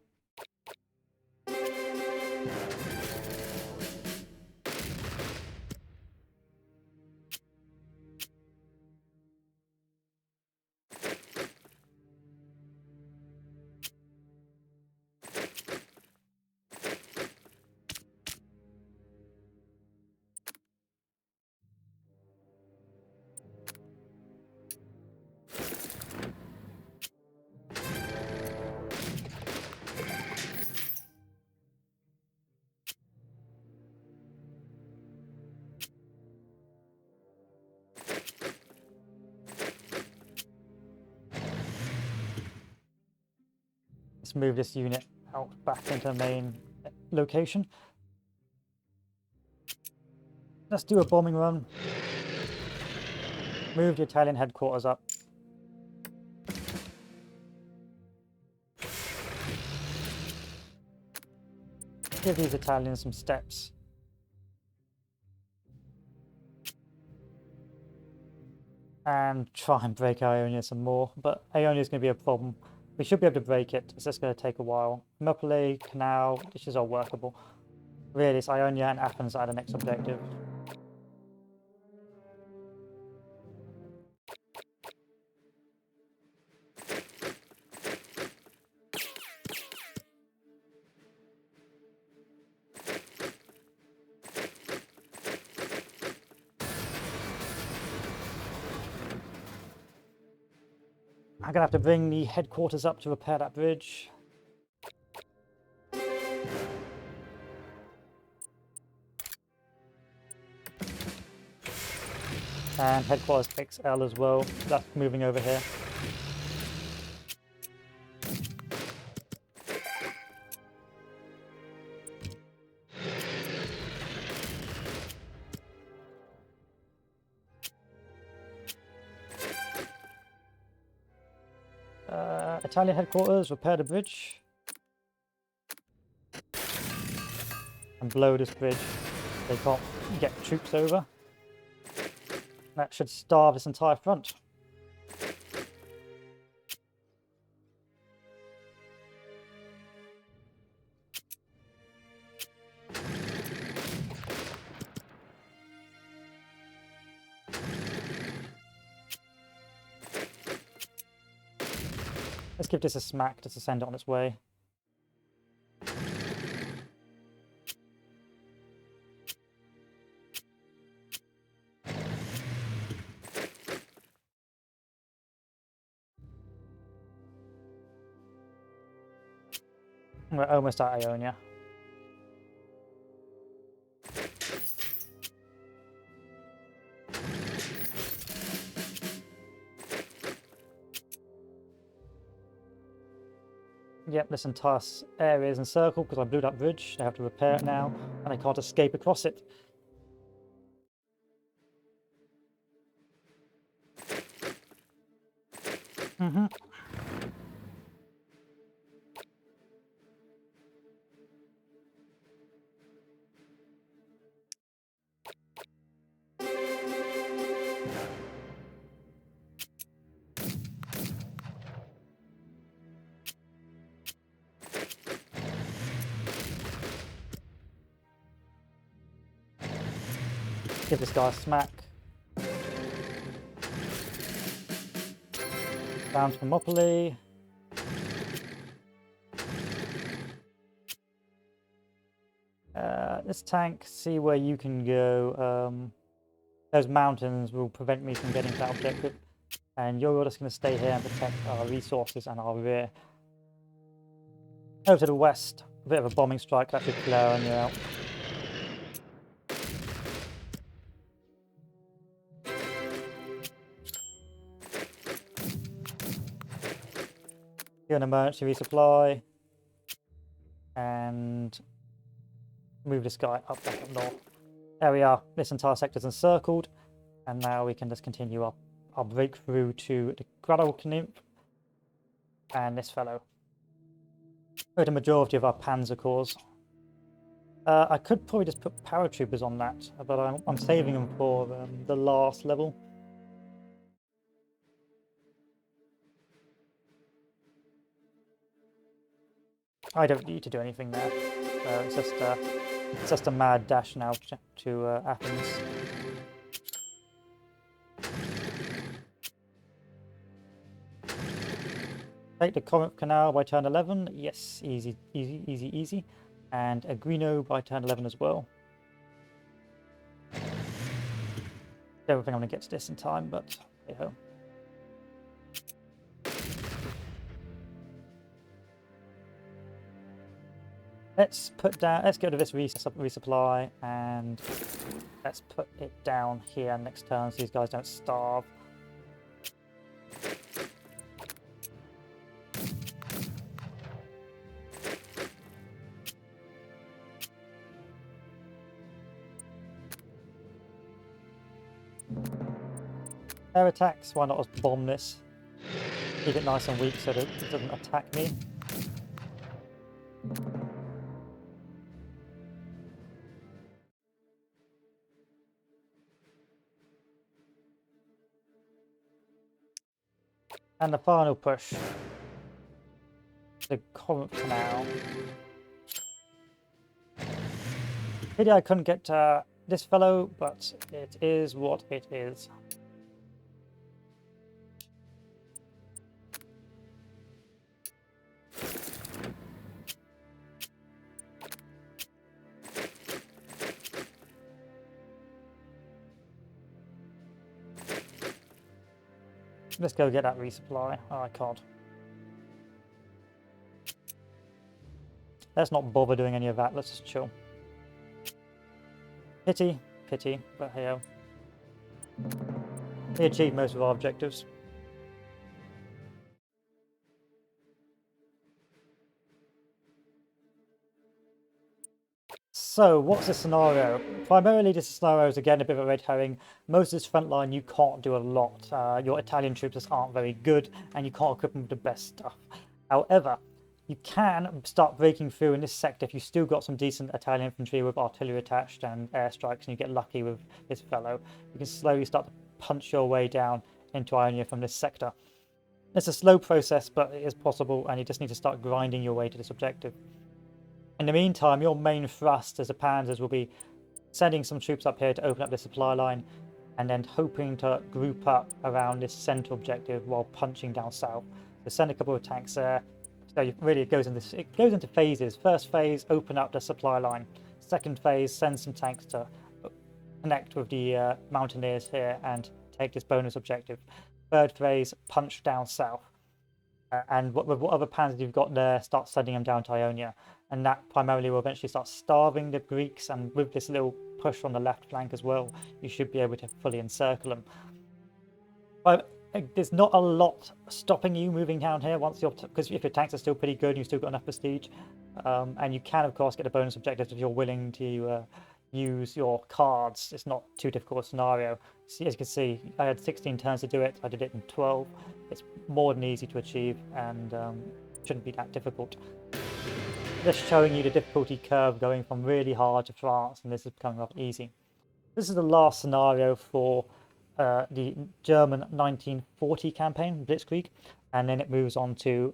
Let's move this unit out back into the main location. Let's do a bombing run. Move the Italian headquarters up. Give these Italians some steps. And try and break Ionia some more, but Ionia is going to be a problem. We should be able to break it, it's just going to take a while. Thermopylae, Canal, this is all workable. Really, it's Ionia and Athens that are the next objective. I'm going to have to bring the headquarters up to repair that bridge. And headquarters XL as well, that's moving over here. Italian headquarters, repair the bridge. And blow this bridge. They can't get troops over. That should starve this entire front. Let's give this a smack just to send it on its way. We're almost at Ionia. Yep, this entire area is encircled because I blew that bridge. They have to repair it now, and they can't escape across it. Give this guy a smack. Down to Thermopylae. This tank, see where you can go. Those mountains will prevent me from getting to that objective. And you're just going to stay here and protect our resources and our rear. Over to the west, a bit of a bombing strike, that should clear on you out. Do an emergency resupply. And move this guy up back up north. There we are. This entire sector is encircled, and now we can just continue our breakthrough to the Guadalcanal and this fellow. With the majority of our Panzer Corps. I could probably just put paratroopers on that, but I'm saving them for the last level. I don't need to do anything there. It's just a mad dash now to Athens. Take the Corinth Canal by turn 11. Yes, easy, easy, easy, easy. And Agrino by turn 11 as well. Don't think I'm going to get to this in time, but hey ho. Let's get rid of this resupply, and let's put it down here next turn so these guys don't starve. Air attacks, why not just bomb this? Keep it nice and weak so that it doesn't attack me. And the final push. The Corinth Canal. Pity I couldn't get this fellow, but it is what it is. Let's go get that resupply. Oh, I can't. Let's not bother doing any of that. Let's just chill. Pity, but hey-oh. We achieved most of our objectives. So, what's the scenario? Primarily, this scenario is again a bit of a red herring. Most of this front line, you can't do a lot. Your Italian troops just aren't very good, and you can't equip them with the best stuff. However, you can start breaking through in this sector if you still got some decent Italian infantry with artillery attached and airstrikes, and you get lucky with this fellow. You can slowly start to punch your way down into Ionia from this sector. It's a slow process, but it is possible, and you just need to start grinding your way to this objective. In the meantime, your main thrust as a Panzers will be sending some troops up here to open up the supply line, and then hoping to group up around this central objective while punching down south. So send a couple of tanks there. So it goes into phases. First phase, open up the supply line. Second phase, send some tanks to connect with the mountaineers here and take this bonus objective. Third phase, punch down south. And with what other panzers you've got there, start sending them down to Ionia. And that primarily will eventually start starving the Greeks, and with this little push on the left flank as well, you should be able to fully encircle them. But there's not a lot stopping you moving down here because if your tanks are still pretty good and you've still got enough prestige, and you can of course get the bonus objectives if you're willing to use your cards. It's not too difficult a scenario. See, as you can see, I had 16 turns to do it. I did it in 12. It's more than easy to achieve, and shouldn't be that difficult. Just showing you the difficulty curve going from really hard to France, and this is becoming rather easy. This is the last scenario for the German 1940 campaign, Blitzkrieg, and then it moves on to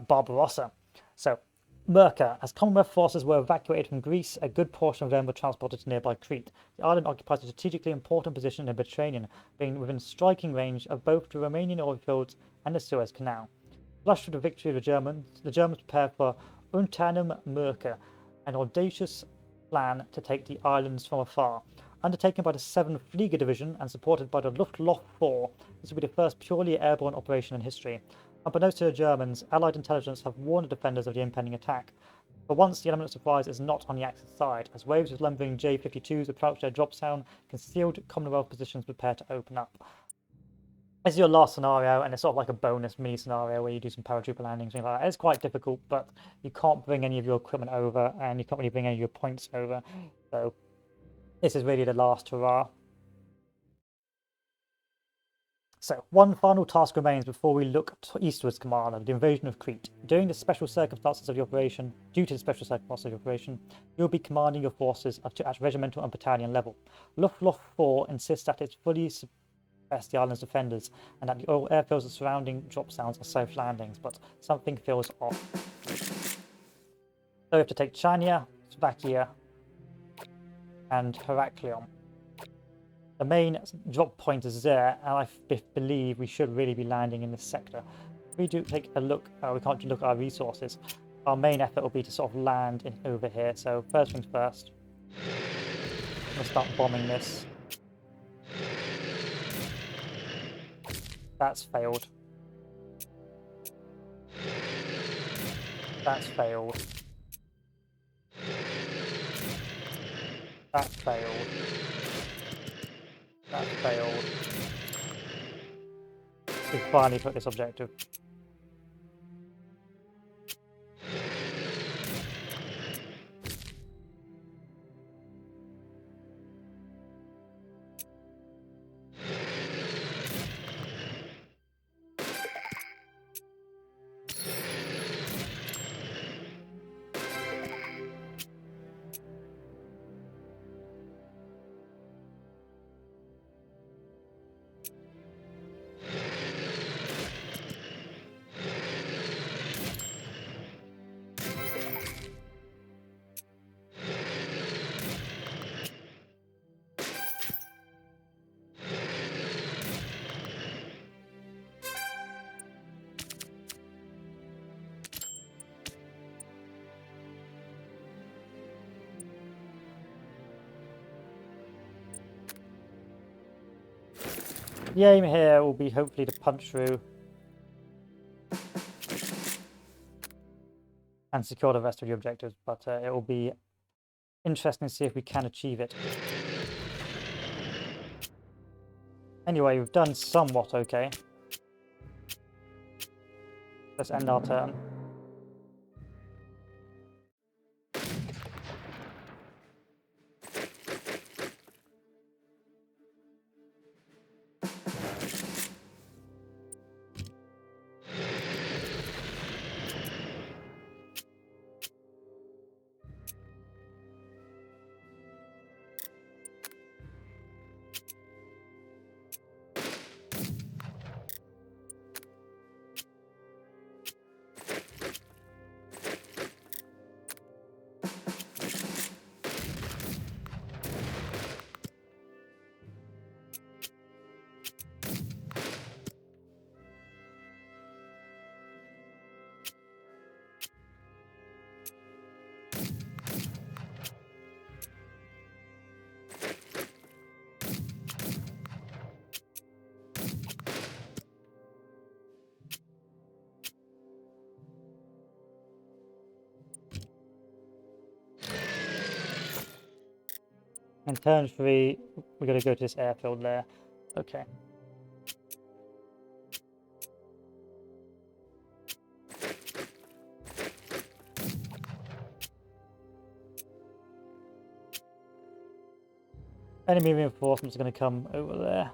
Barbarossa. So, Merca, as Commonwealth forces were evacuated from Greece, a good portion of them were transported to nearby Crete. The island occupies a strategically important position in the Mediterranean, being within striking range of both the Romanian oil fields and the Suez Canal. Flushed with the victory of the Germans prepared for Untanum Merca, an audacious plan to take the islands from afar. Undertaken by the 7th Flieger Division and supported by the Luftwaffe 4, this will be the first purely airborne operation in history. Unbeknownst to the Germans, Allied intelligence have warned the defenders of the impending attack. For once, the element of surprise is not on the Axis side, as waves of lumbering J-52s approach their drop zone, concealed Commonwealth positions prepare to open up. This is your last scenario, and it's sort of like a bonus mini scenario where you do some paratrooper landings, things like that. It's quite difficult, but you can't bring any of your equipment over, and you can't really bring any of your points over. So This is really the last hurrah. So, one final task remains before we look eastwards, Commander, the invasion of Crete. During the special circumstances of the operation, due to the special circumstances of the operation, you will be commanding your forces at regimental and battalion level. Luftwaffe 4 insists that it fully suppress the island's defenders, and that the oil airfields and surrounding drop zones are safe landings, but something feels off. So we have to take Chania, Slovakia, and Heraklion. The main drop point is there, and I believe we should really be landing in this sector. If we do take a look, we can't look at our resources. Our main effort will be to sort of land over here. So first things first, we'll start bombing this. That's failed. That's failed. That failed. That failed. We finally took this objective. The aim here will be hopefully to punch through and secure the rest of the objectives, but it will be interesting to see if we can achieve it. Anyway, we've done somewhat okay. Let's end our turn. In turn 3, we're going to go to this airfield there. Okay. Enemy reinforcements are going to come over there.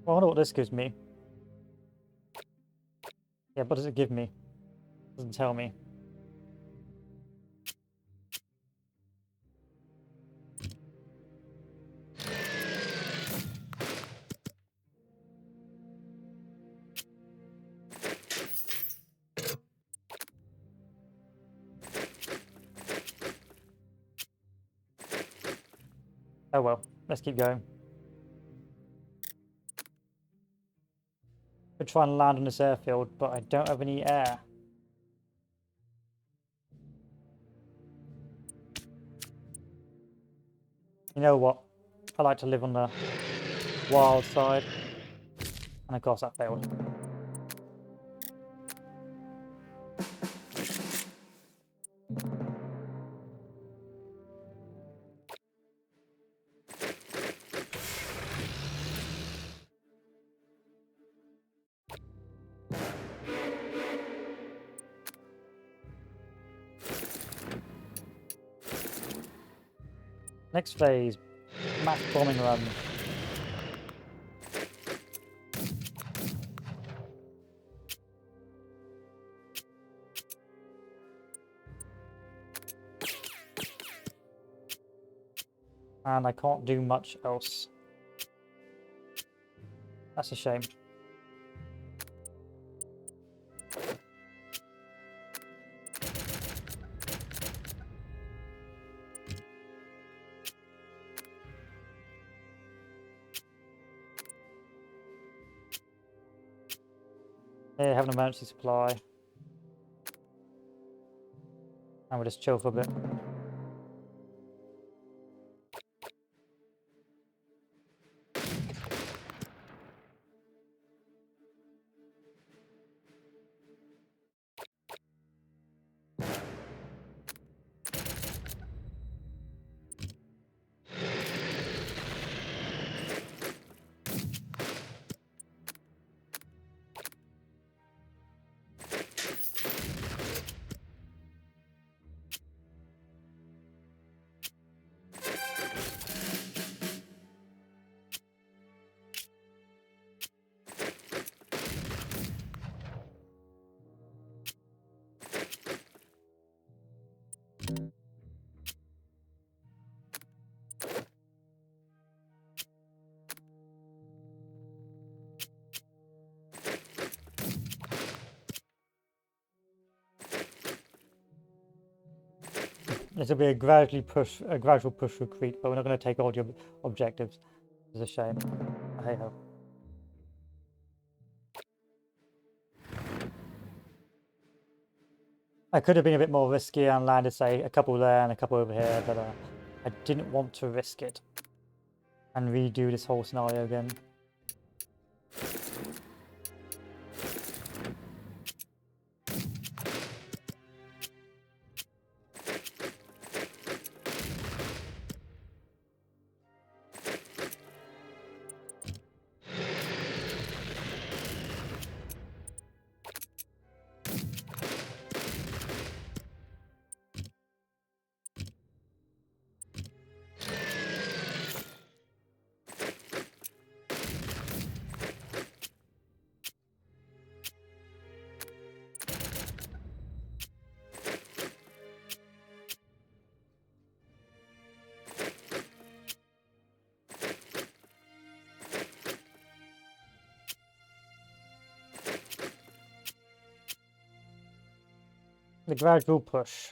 Well, I wonder what this gives me. Yeah, what does it give me? Doesn't tell me. Oh well, let's keep going. Could try and land on this airfield, but I don't have any air. You know what? I like to live on the wild side. And of course that failed. Next phase, mass bombing run. And I can't do much else. That's a shame. Here, have an emergency supply. And we'll just chill for a bit. This will be a gradual push for Crete, but we're not going to take all the objectives. It's a shame. Hey ho. I could have been a bit more risky and landed, say, a couple there and a couple over here, but I didn't want to risk it and redo this whole scenario again. The gradual push.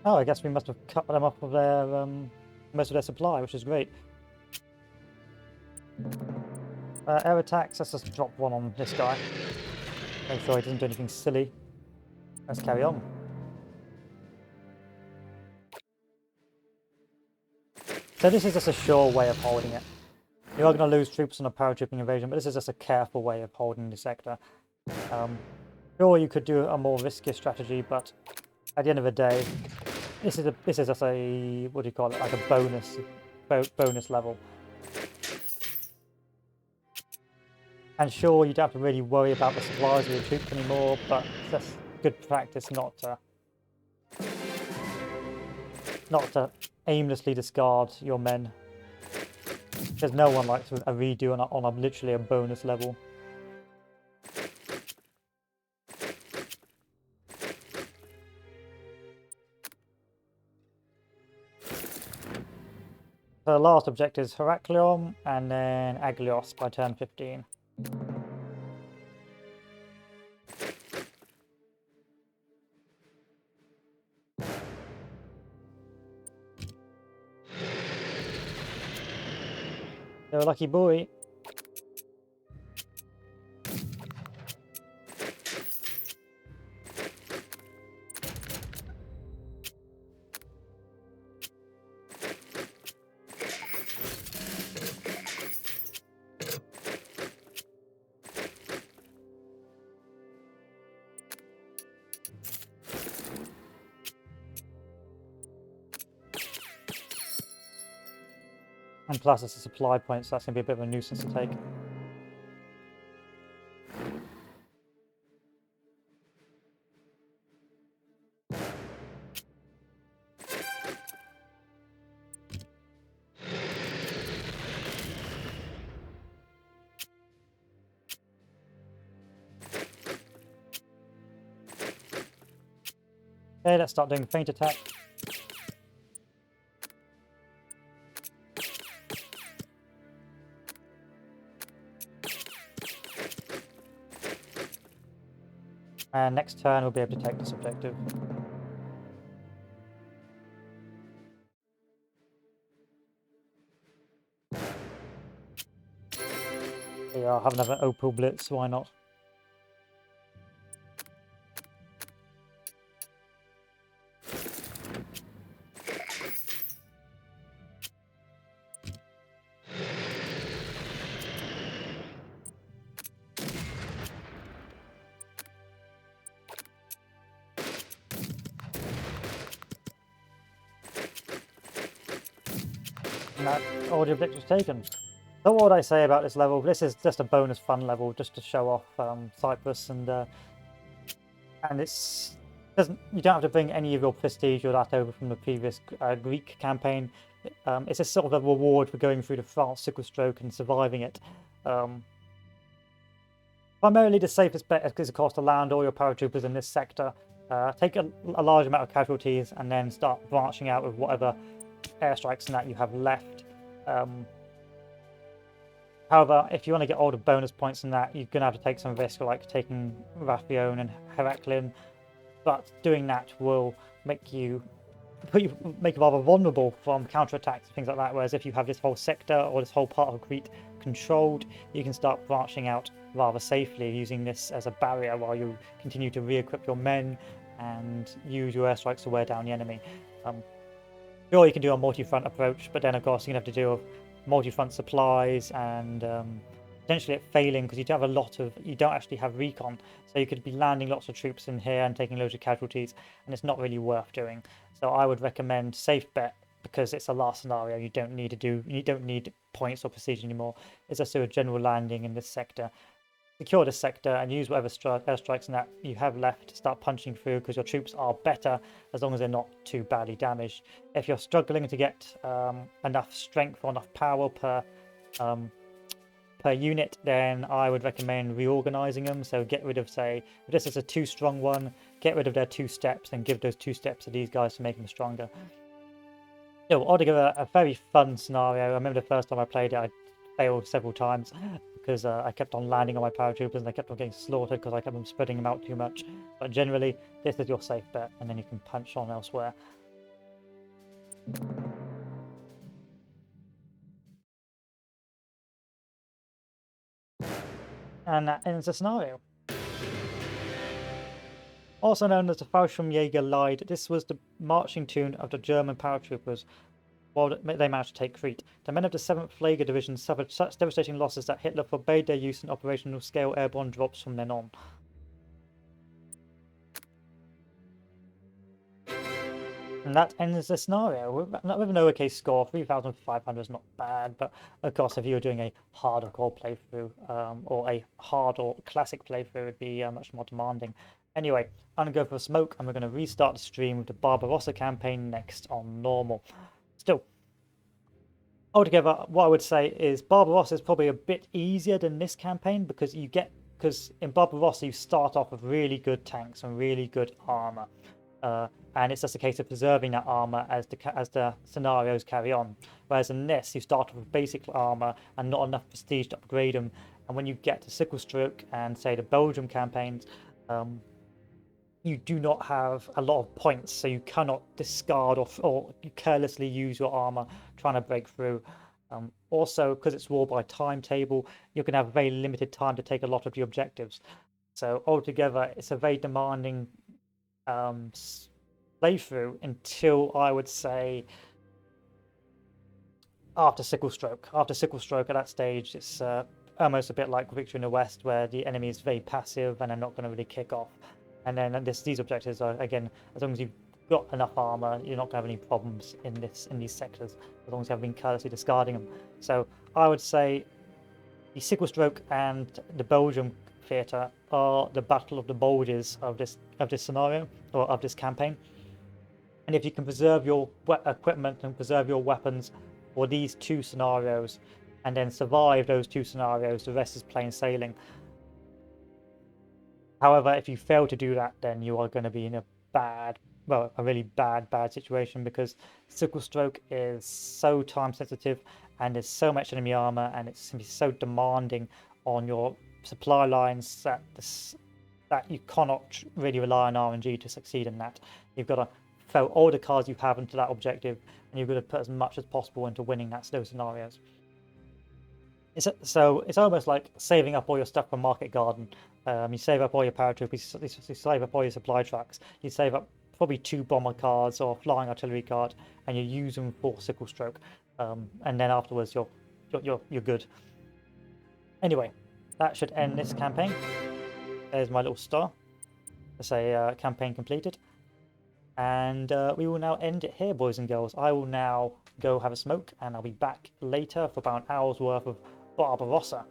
Oh, I guess we must have cut them off of their most of their supply, which is great. Air attacks, let's just drop one on this guy. Make sure he doesn't do anything silly. Let's carry on. So this is just a sure way of holding it. You are going to lose troops on a paratrooping invasion, but this is just a careful way of holding the sector. Sure, you could do a more riskier strategy, but at the end of the day, this is just a, what do you call it, like a bonus level. And sure, you don't have to really worry about the supplies of your troops anymore, but it's just good practice not to aimlessly discard your men. Because no one likes a redo on literally a bonus level. So the last objective is Heraklion and then Aglios by turn 15. You're a lucky boy. And plus it's a supply point, so that's going to be a bit of a nuisance to take. Okay, let's start doing feint attack. And next turn we'll be able to take this objective. Yeah, I'll have another Opal Blitz, why not? And that all the objectives taken. So what would I say about this level? This is just a bonus fun level, just to show off Cyprus, and it's you don't have to bring any of your prestige or that over from the previous Greek campaign. It's a sort of a reward for going through the France Sickle Stroke and surviving it. Primarily the safest bet is, of course, to land all your paratroopers in this sector, take a large amount of casualties, and then start branching out with whatever airstrikes and that you have left. However, if you want to get all the bonus points in that, you're going to have to take some risk, like taking Raffion and Heraklion. But doing that will make you rather vulnerable from counterattacks and things like that. Whereas if you have this whole sector or this whole part of Crete controlled, you can start branching out rather safely, using this as a barrier while you continue to re-equip your men and use your airstrikes to wear down the enemy. Sure, you can do a multi-front approach, but then of course you're going to have to deal with multi-front supplies and potentially it failing because you don't actually have recon, so you could be landing lots of troops in here and taking loads of casualties, and it's not really worth doing. So I would recommend safe bet, because it's a last scenario. You don't need points or precision anymore. It's just a general landing in this sector. Secure this sector and use whatever airstrikes and that you have left to start punching through, because your troops are better as long as they're not too badly damaged. If you're struggling to get enough strength or enough power per unit, then I would recommend reorganizing them. So get rid of, say, if this is a 2 strong one, get rid of their 2 steps and give those 2 steps to these guys to make them stronger. So altogether, a very fun scenario. I remember the first time I played it, I failed several times because I kept on landing on my paratroopers and they kept on getting slaughtered because I kept on spreading them out too much. But generally, this is your safe bet, and then you can punch on elsewhere. And that ends the scenario. Also known as the Fallschirmjäger Lied, this was the marching tune of the German paratroopers while they managed to take Crete. The men of the 7th Flieger Division suffered such devastating losses that Hitler forbade their use in operational scale airborne drops from then on. And that ends the scenario with an okay score. 3,500 is not bad, but of course, if you were doing a hardcore playthrough or a hard or classic playthrough, it would be much more demanding. Anyway, I'm going to go for a smoke, and we're going to restart the stream with the Barbarossa campaign next on normal. Still, altogether, what I would say is Barbarossa is probably a bit easier than this campaign because in Barbarossa you start off with really good tanks and really good armor. And it's just a case of preserving that armor as the scenarios carry on. Whereas in this, you start with basic armor and not enough prestige to upgrade them. And when you get to Sickle Stroke and say the Belgium campaigns, you do not have a lot of points, so you cannot discard or you carelessly use your armor trying to break through. Also, because it's war by timetable, you're going to have very limited time to take a lot of the objectives. So altogether, it's a very demanding playthrough until I would say after Sickle Stroke. After Sickle Stroke, at that stage, it's almost a bit like Victory in the West, where the enemy is very passive and they're not going to really kick off. And then these objectives are, again, as long as you've got enough armor, you're not going to have any problems in these sectors, as long as you have been carelessly discarding them. So I would say the Sickle Stroke and the Belgium theatre are the battle of the bulges of this scenario, or of this campaign. And if you can preserve your equipment and preserve your weapons for these two scenarios and then survive those two scenarios, the rest is plain sailing. However, if you fail to do that, then you are going to be in a really bad situation, because Sickle Stroke is so time sensitive and there's so much enemy armor and it's going to be so demanding on your supply lines that you cannot really rely on RNG to succeed in that. You've got to throw all the cards you have into that objective, and you've got to put as much as possible into winning those scenarios. So it's almost like saving up all your stuff from Market Garden. You save up all your paratroopers, you save up all your supply trucks, you save up probably 2 bomber cards or flying artillery card, and you use them for Sickle Stroke, and then afterwards you're good. Anyway, that should end this campaign. There's my little star to say campaign completed. And we will now end it here, boys and girls. I will now go have a smoke, and I'll be back later for about an hour's worth of Barbarossa.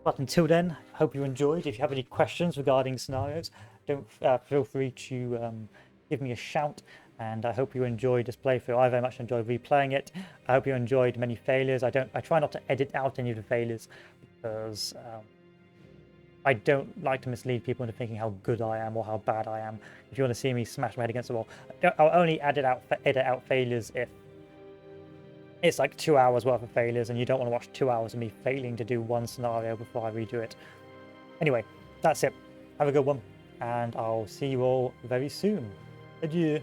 But until then, hope you enjoyed. If you have any questions regarding scenarios, don't feel free to give me a shout. And I hope you enjoyed this playthrough. I very much enjoyed replaying it. I hope you enjoyed many failures. I try not to edit out any of the failures, because I don't like to mislead people into thinking how good I am or how bad I am. If you want to see me smash my head against the wall, I'll only edit out failures if it's like 2 hours worth of failures, and you don't want to watch 2 hours of me failing to do one scenario before I redo it. Anyway, that's it. Have a good one, and I'll see you all very soon. Adieu.